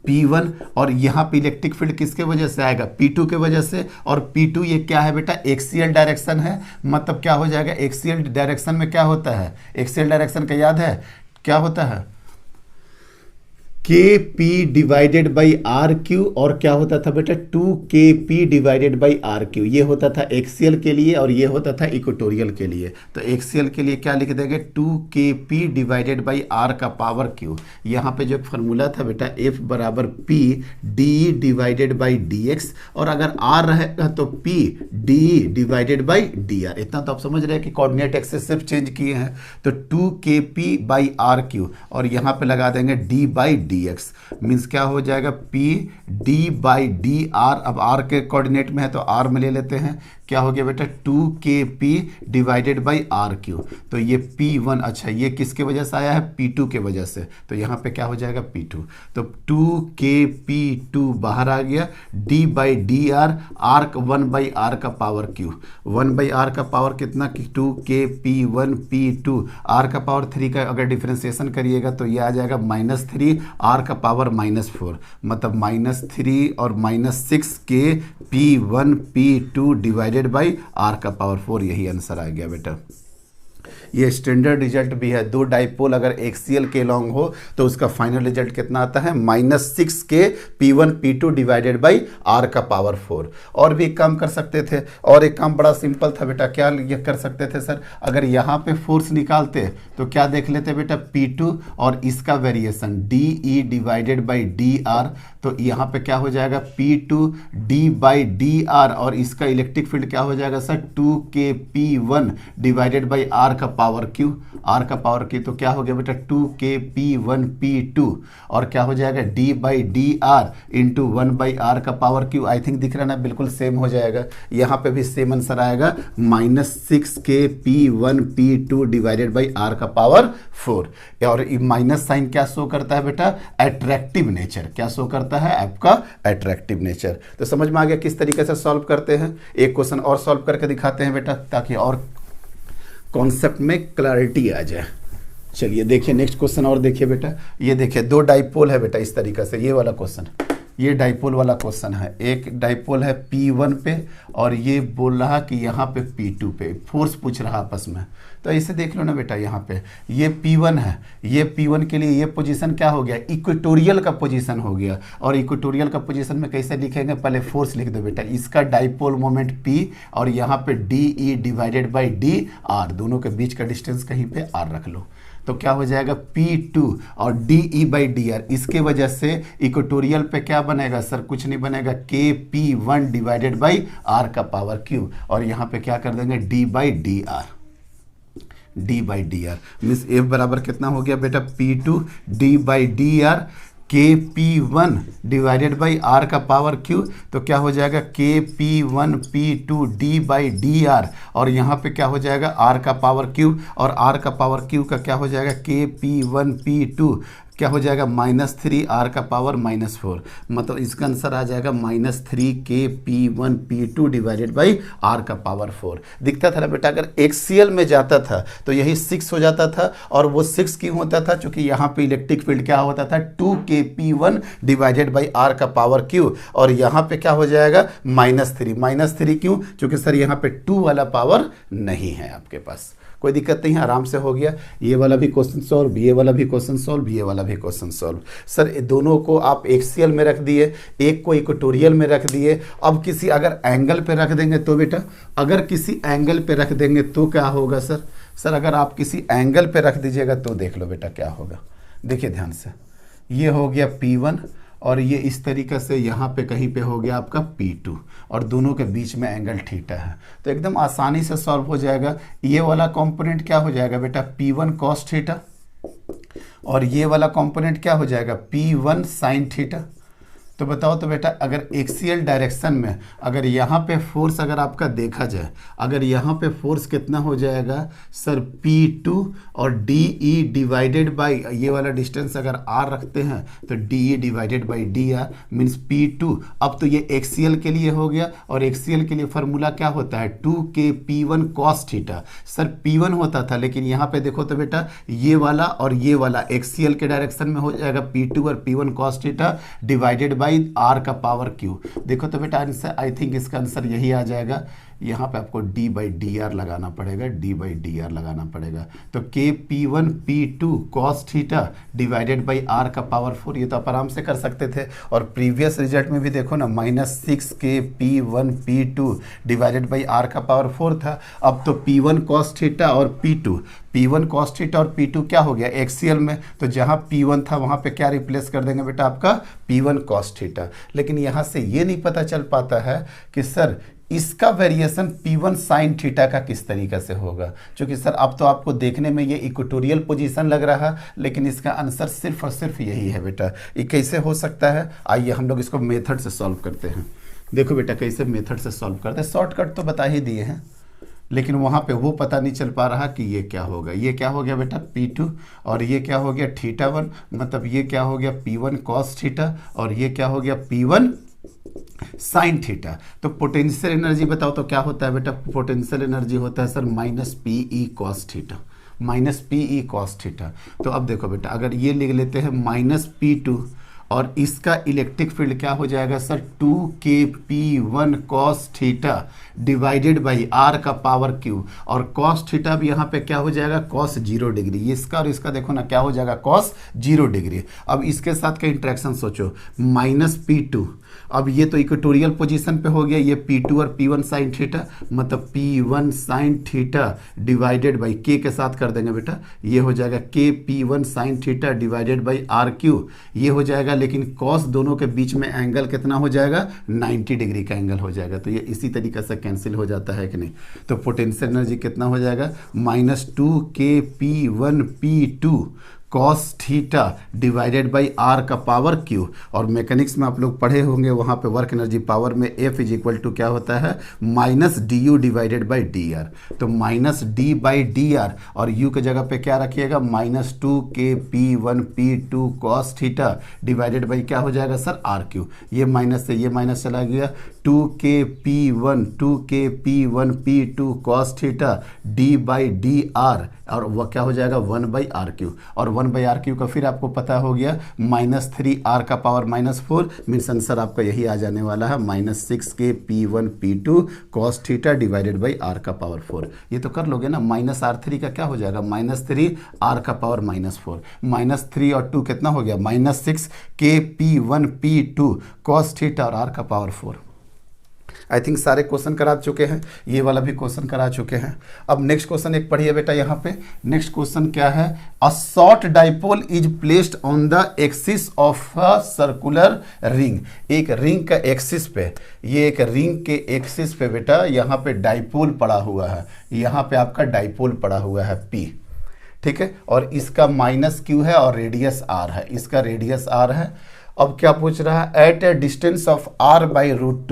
P1, और यहाँ पे इलेक्ट्रिक फील्ड किसके वजह से आएगा, P2 के वजह से। और P2 ये क्या है बेटा, एक्सियल डायरेक्शन है। मतलब क्या हो जाएगा, एक्सियल डायरेक्शन में क्या होता है, एक्सियल डायरेक्शन का याद है क्या होता है, KP डिवाइडेड बाई RQ, और क्या होता था बेटा 2KP डिवाइडेड बाई RQ। ये होता था एक्सियल के लिए और ये होता था इक्वेटोरियल के लिए। तो एक्सियल के लिए क्या लिख देंगे, 2KP डिवाइडेड बाई R का पावर Q। यहाँ पे जो फॉर्मूला था बेटा F बराबर P DE divided by DX, और अगर R रहेगा तो P DE divided by DR। इतना तो आप समझ रहे हैं कि कोऑर्डिनेट एक्सिस सिर्फ चेंज किए हैं। तो 2KP बाई RQ और यहाँ पे लगा देंगे D बाई DX, मीन्स क्या हो जाएगा P D बाई DR। अब R के कोऑर्डिनेट में है तो R में ले लेते हैं, क्या हो गया बेटा 2KP डिवाइडेड बाई RQ। तो ये P1, अच्छा ये किसके वजह से आया है, P2 के वजह से, तो यहाँ पे क्या हो जाएगा P2। तो 2KP2 बाहर आ गया, D by DR, R 1 by R का पावर Q, 1 बाई R का पावर कितना, 2KP1 P2, R का पावर 3 का अगर डिफ्रेंसिएशन करिएगा तो ये आ जाएगा -3, R का पावर -4, मतलब -3 और -6KP1 P2 divided by R का पावर 4। यही आंसर आ गया बेटा। ये स्टैंडर्ड रिजल्ट भी है। दो डाइपोल अगर एक्सियल के लॉन्ग हो तो उसका फाइनल रिजल्ट कितना आता है, -6KP1 P2 divided by R का पावर 4। और भी एक काम कर सकते थे, और एक काम बड़ा सिंपल था बेटा। क्या ये कर सकते थे सर, अगर यहाँ पे फोर्स निकालते तो क्या देख लेते बेटा, P2 और इसका variation DE divided by DR। तो यहाँ पे क्या हो जाएगा, P2 D बाई DR, और इसका इलेक्ट्रिक फील्ड क्या हो जाएगा sir, 2KP1 divided by R का पावर Q, R का पावर Q। तो क्या हो गया बेटा 2KP1 P2, और क्या हो जाएगा D by DR into 1 by R का पावर Q। आई थिंक दिख रहा है ना, बिल्कुल सेम हो जाएगा। यहाँ पे भी सेम आंसर आएगा, -6KP1 P2 divided by R का पावर 4। और माइनस साइन क्या शो करता है बेटा, अट्रैक्टिव नेचर। क्या शो करता है, आपका अट्रैक्टिव नेचर। तो समझ में आ गया किस तरीके से सॉल्व करते हैं। एक क्वेश्चन और सॉल्व करके दिखाते हैं बेटा, ताकि और कॉन्सेप्ट में क्लैरिटी आ जाए। चलिए देखिए नेक्स्ट क्वेश्चन और देखिए बेटा। ये देखिए दो डाइपोल है बेटा इस तरीके से, ये वाला क्वेश्चन, ये डाइपोल वाला क्वेश्चन है। एक डाइपोल है P1 पे और ये बोल रहा कि यहाँ पे P2 पे फोर्स पूछ रहा आपस में। तो इसे देख लो ना बेटा, यहाँ पे ये P1 है, ये P1 के लिए ये पोजीशन क्या हो गया, इक्वेटोरियल का पोजीशन हो गया। और इक्वेटोरियल का पोजीशन में कैसे लिखेंगे, पहले फोर्स लिख दो बेटा। इसका डाइपोल मोमेंट P और यहाँ पे DE डिवाइडेड बाई DR, दोनों के बीच का डिस्टेंस कहीं पे R रख लो। तो क्या हो जाएगा P2 और DE बाई DR। इसके वजह से इक्वेटोरियल पे क्या बनेगा सर, कुछ नहीं बनेगा, KP1 डिवाइडेड बाई R का पावर Q, और यहाँ पे क्या कर देंगे D by DR, D by DR। Means F बराबर कितना हो गया बेटा, P2 D by DR KP1 divided by R का पावर Q। तो क्या हो जाएगा KP1 P2 D by DR, और यहाँ पे क्या हो जाएगा R का पावर Q, और R का पावर Q का क्या हो जाएगा KP1 P2 क्या हो जाएगा -3 R का पावर -4। मतलब इसका आंसर आ जाएगा -3KP1 P2 divided by R का पावर 4। दिखता था ना बेटा, अगर एक्सियल में जाता था तो यही 6 हो जाता था, और वो 6 क्यों होता था, क्योंकि यहाँ पे इलेक्ट्रिक फील्ड क्या होता था 2KP1 डिवाइडेड बाई R का पावर Q, और यहाँ पे क्या हो जाएगा -3 क्यों, क्योंकि सर यहाँ पे 2 वाला पावर नहीं है आपके पास। कोई दिक्कत नहीं है, आराम से हो गया। ये वाला भी क्वेश्चन सॉल्व, ये वाला भी क्वेश्चन सॉल्व, ये वाला भी क्वेश्चन सॉल्व। सर दोनों को आप एक्सियल में रख दिए, एक को इक्वेटोरियल में रख दिए। अब किसी अगर एंगल पे रख देंगे तो बेटा, अगर किसी एंगल पे रख देंगे तो क्या होगा सर, सर अगर आप किसी एंगल पे रख दीजिएगा तो देख लो बेटा क्या होगा। देखिए ध्यान से, ये हो गया P1 और ये इस तरीके से यहाँ पे कहीं पे हो गया आपका P2 और दोनों के बीच में एंगल थीटा है। तो एकदम आसानी से सॉल्व हो जाएगा। ये वाला कंपोनेंट क्या हो जाएगा बेटा P1 cos थीटा और ये वाला कंपोनेंट क्या हो जाएगा P1 sin थीटा। तो बताओ तो बेटा अगर एक्सियल डायरेक्शन में अगर यहाँ पे फोर्स अगर आपका देखा जाए, अगर यहाँ पे फोर्स कितना हो जाएगा सर P2 और DE डिवाइडेड बाई ये वाला डिस्टेंस अगर R रखते हैं तो DE divided by DR means P2। अब तो ये एक्सियल के लिए हो गया और एक्सियल के लिए फार्मूला क्या होता है 2K P1 cos theta. Sir P1 होता था लेकिन यहाँ पे देखो तो बेटा ये वाला और ये वाला एक्सियल के डायरेक्शन में हो जाएगा P2 और P1 cos theta divided by R का पावर क्यू। देखो तो बेटा आंसर आई थिंक इसका आंसर यही आ जाएगा। यहाँ पे आपको d बाई डी आर लगाना पड़ेगा, d बाई डी आर लगाना पड़ेगा। तो K P1 P2 cos theta divided by R का पावर 4, ये तो आप आराम से कर सकते थे। और प्रीवियस रिजल्ट में भी देखो ना -6K P1 P2 divided by R का पावर 4 था। अब तो P1 cos थीटा और P1 cos थीटा और P2 क्या हो गया एक्सियल में, तो जहाँ P1 था वहाँ पे क्या रिप्लेस कर देंगे बेटा आपका P1 cos थीटा। लेकिन यहाँ से ये नहीं पता चल पाता है कि सर इसका वेरिएशन P1 sin थीटा का किस तरीके से होगा, क्योंकि सर अब तो आपको देखने में ये इक्वेटोरियल पोजीशन लग रहा है लेकिन इसका आंसर सिर्फ और सिर्फ यही है बेटा। ये कैसे हो सकता है, आइए हम लोग इसको मेथड से सॉल्व करते हैं। देखो बेटा कैसे मेथड से सॉल्व करते हैं, शॉर्टकट तो बता ही दिए हैं लेकिन वहाँ पे वो पता नहीं चल पा रहा कि ये क्या होगा। ये क्या हो गया बेटा P2 और ये क्या हो गया θ1, मतलब ये क्या हो गया P1 cos थीटा और ये क्या हो गया P1 साइन थीटा। तो पोटेंशियल एनर्जी बताओ तो क्या होता है बेटा, पोटेंशियल एनर्जी होता है sir -PE cos theta, -PE cos theta. तो अब देखो बेटा अगर ये लिख लेते हैं -P2 और इसका इलेक्ट्रिक फील्ड क्या हो जाएगा sir 2K P1 cos theta divided by R का पावर क्यू, और cos थीटा भी यहाँ पे क्या हो जाएगा cos 0 डिग्री। इसका और इसका देखो ना क्या हो जाएगा cos 0 डिग्री। अब इसके साथ का इंट्रैक्शन सोचो -P2, अब ये तो इक्वेटोरियल पोजीशन पे हो गया, ये P2 और P1 साइन थीटा, मतलब P1 sign theta divided by K के साथ कर देंगे बेटा, ये हो जाएगा K P1 sign theta divided by R Q, ये हो जाएगा। लेकिन cos दोनों के बीच में एंगल कितना हो जाएगा 90 डिग्री का एंगल हो जाएगा। तो ये इसी तरीके से कैंसिल हो जाता है कि नहीं। तो पोटेंशियल एनर्जी कितना हो जाएगा -2K P1 P2 cos theta divided by R का पावर क्यू। और मैकेनिक्स में आप लोग पढ़े होंगे वहाँ पे वर्क एनर्जी पावर में F इज इक्वल टू क्या होता है -du डिवाइडेड बाई dr। तो -d बाई dr और u के जगह पे क्या रखिएगा -2K P1 P2 cos theta divided by क्या हो जाएगा सर R क्यू। ये माइनस से ये माइनस चला गया, 2K P1 P2 cos theta d by dr और वह क्या हो जाएगा 1 बाई आर क्यू, और 1 बाई आर क्यू का फिर आपको पता हो गया -3R का पावर -4, मीन्स आंसर आपका यही आ जाने वाला है -6K P1 P2 cos theta divided by R का पावर 4। ये तो कर लोगे ना, -R3 का क्या हो जाएगा -3R का पावर -4, -3 और 2 कितना हो गया -6K P1 P2 cos theta और R का पावर 4। आई थिंक सारे क्वेश्चन करा चुके हैं, ये वाला भी क्वेश्चन करा चुके हैं। अब नेक्स्ट क्वेश्चन एक पढ़िए बेटा यहाँ पे। नेक्स्ट क्वेश्चन क्या है, अ short dipole is placed on the axis of a circular ring. एक रिंग का एक्सिस पे, ये एक रिंग के एक्सिस पे बेटा यहाँ पे डाइपोल पड़ा हुआ है, यहाँ पे आपका डाइपोल पड़ा हुआ है P, ठीक है, और इसका -Q है और रेडियस R है, इसका रेडियस R है। अब क्या पूछ रहा है, at a distance of R by root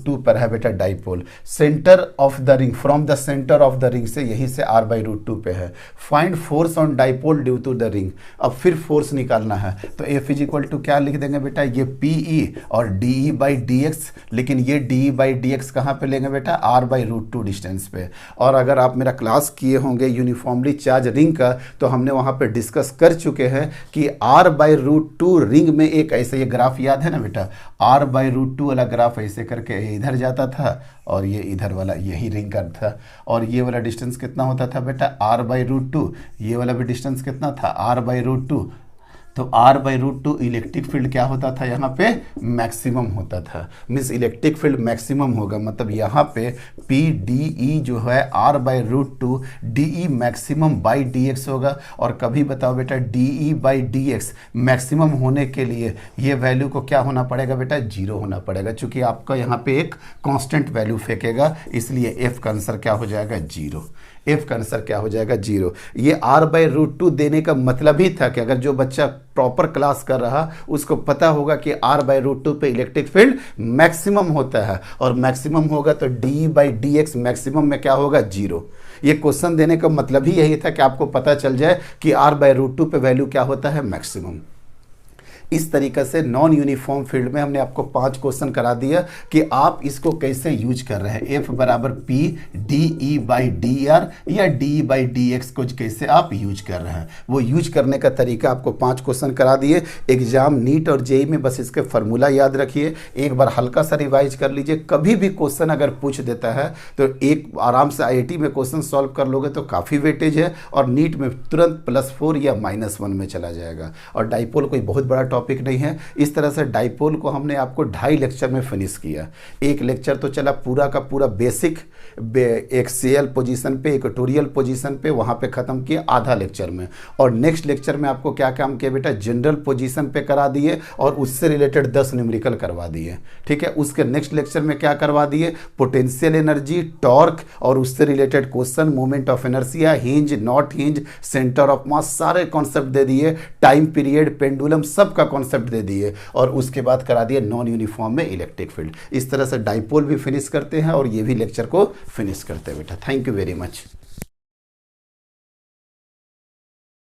two पर है बेटा dipole, centre of the ring, from the centre of the ring से यहीं से R बाई रूट टू पे है। Find force on dipole due to the ring. अब फिर फोर्स निकालना है तो F इज इक्वल टू क्या लिख देंगे बेटा, ये PE और DE बाई DX, लेकिन ये DE बाई DX कहाँ पे लेंगे बेटा R by root two distance पे। और अगर आप मेरा क्लास किए होंगे यूनिफॉर्मली चार्ज रिंग का तो हमने वहाँ पे डिस्कस कर चुके हैं कि R by root two ring में एक ऐसे, ये ग्राफ याद है ना बेटा, R बाई रूट टू वाला ग्राफ ऐसे करके इधर जाता था और ये इधर वाला यही रिंग का था, और ये वाला डिस्टेंस कितना होता था बेटा R बाई रूट टू, ये वाला भी डिस्टेंस कितना था R बाई रूट टू। तो R/√2 इलेक्ट्रिक फील्ड क्या होता था, यहाँ पे मैक्सिमम होता था। मीन्स इलेक्ट्रिक फील्ड मैक्सिमम होगा, मतलब यहाँ पे PDE जो है R/√2 DE maximum by DX होगा। और कभी बताओ बेटा DE/DX मैक्सिमम होने के लिए ये वैल्यू को क्या होना पड़ेगा बेटा, 0 होना पड़ेगा, क्योंकि आपका यहाँ पे एक कांस्टेंट वैल्यू फेंकेगा, इसलिए F का आंसर क्या हो जाएगा, 0। F का आंसर क्या हो जाएगा, 0। ये R/√2 देने का मतलब ही था कि अगर जो बच्चा प्रॉपर क्लास कर रहा उसको पता होगा कि R/√2 पे इलेक्ट्रिक फील्ड मैक्सिमम होता है, और मैक्सिमम होगा तो DE/DX मैक्सिमम में क्या होगा, 0। ये क्वेश्चन देने का मतलब ही यही था कि आपको पता चल जाए कि R/√2 पे वैल्यू क्या होता है, मैक्सिमम। इस तरीके से नॉन यूनिफॉर्म फील्ड में हमने आपको 5 क्वेश्चन करा दिया कि आप इसको कैसे यूज कर रहे हैं। F बराबर PDE/DR या DE/DX को कैसे आप यूज कर रहे हैं, वो यूज करने का तरीका आपको 5 क्वेश्चन करा दिए। एग्जाम नीट और जेई में बस इसके फार्मूला याद रखिए, एक बार हल्का सा रिवाइज कर लीजिए। कभी भी क्वेश्चन अगर पूछ देता है तो एक आराम से IIT में क्वेश्चन सॉल्व कर लोगे तो काफ़ी वेटेज है, और नीट में तुरंत +4 या -1 में चला जाएगा। और डाइपोल कोई बहुत बड़ा टॉपिक नहीं है। इस तरह से डाइपोल को हमने आपको 2.5 लेक्चर में फिनिश किया। एक लेक्चर तो चला पूरा का पूरा बेसिक एक्सियल पोजीशन पे, इक्वेटोरियल पोजीशन पे, वहाँ पे ख़त्म किया आधा लेक्चर में। और नेक्स्ट लेक्चर में आपको क्या काम किया बेटा, जनरल पोजीशन पे करा दिए और उससे रिलेटेड 10 न्यूमेरिकल करवा दिए। ठीक है, उसके नेक्स्ट लेक्चर में क्या करवा दिए, पोटेंशियल एनर्जी, टॉर्क और उससे related question, moment of inertia, hinge, not hinge, centre of मास, सारे कॉन्सेप्ट दे दिए। टाइम पीरियड, पेंडुलम, सब का कॉन्सेप्ट दे दिए। और उसके बाद करा दिए नॉन यूनिफॉर्म में इलेक्ट्रिक फील्ड। इस तरह से डाइपोल भी फिनिश करते हैं और ये भी लेक्चर को फिनिश करते हैं बेटा। Thank you very much.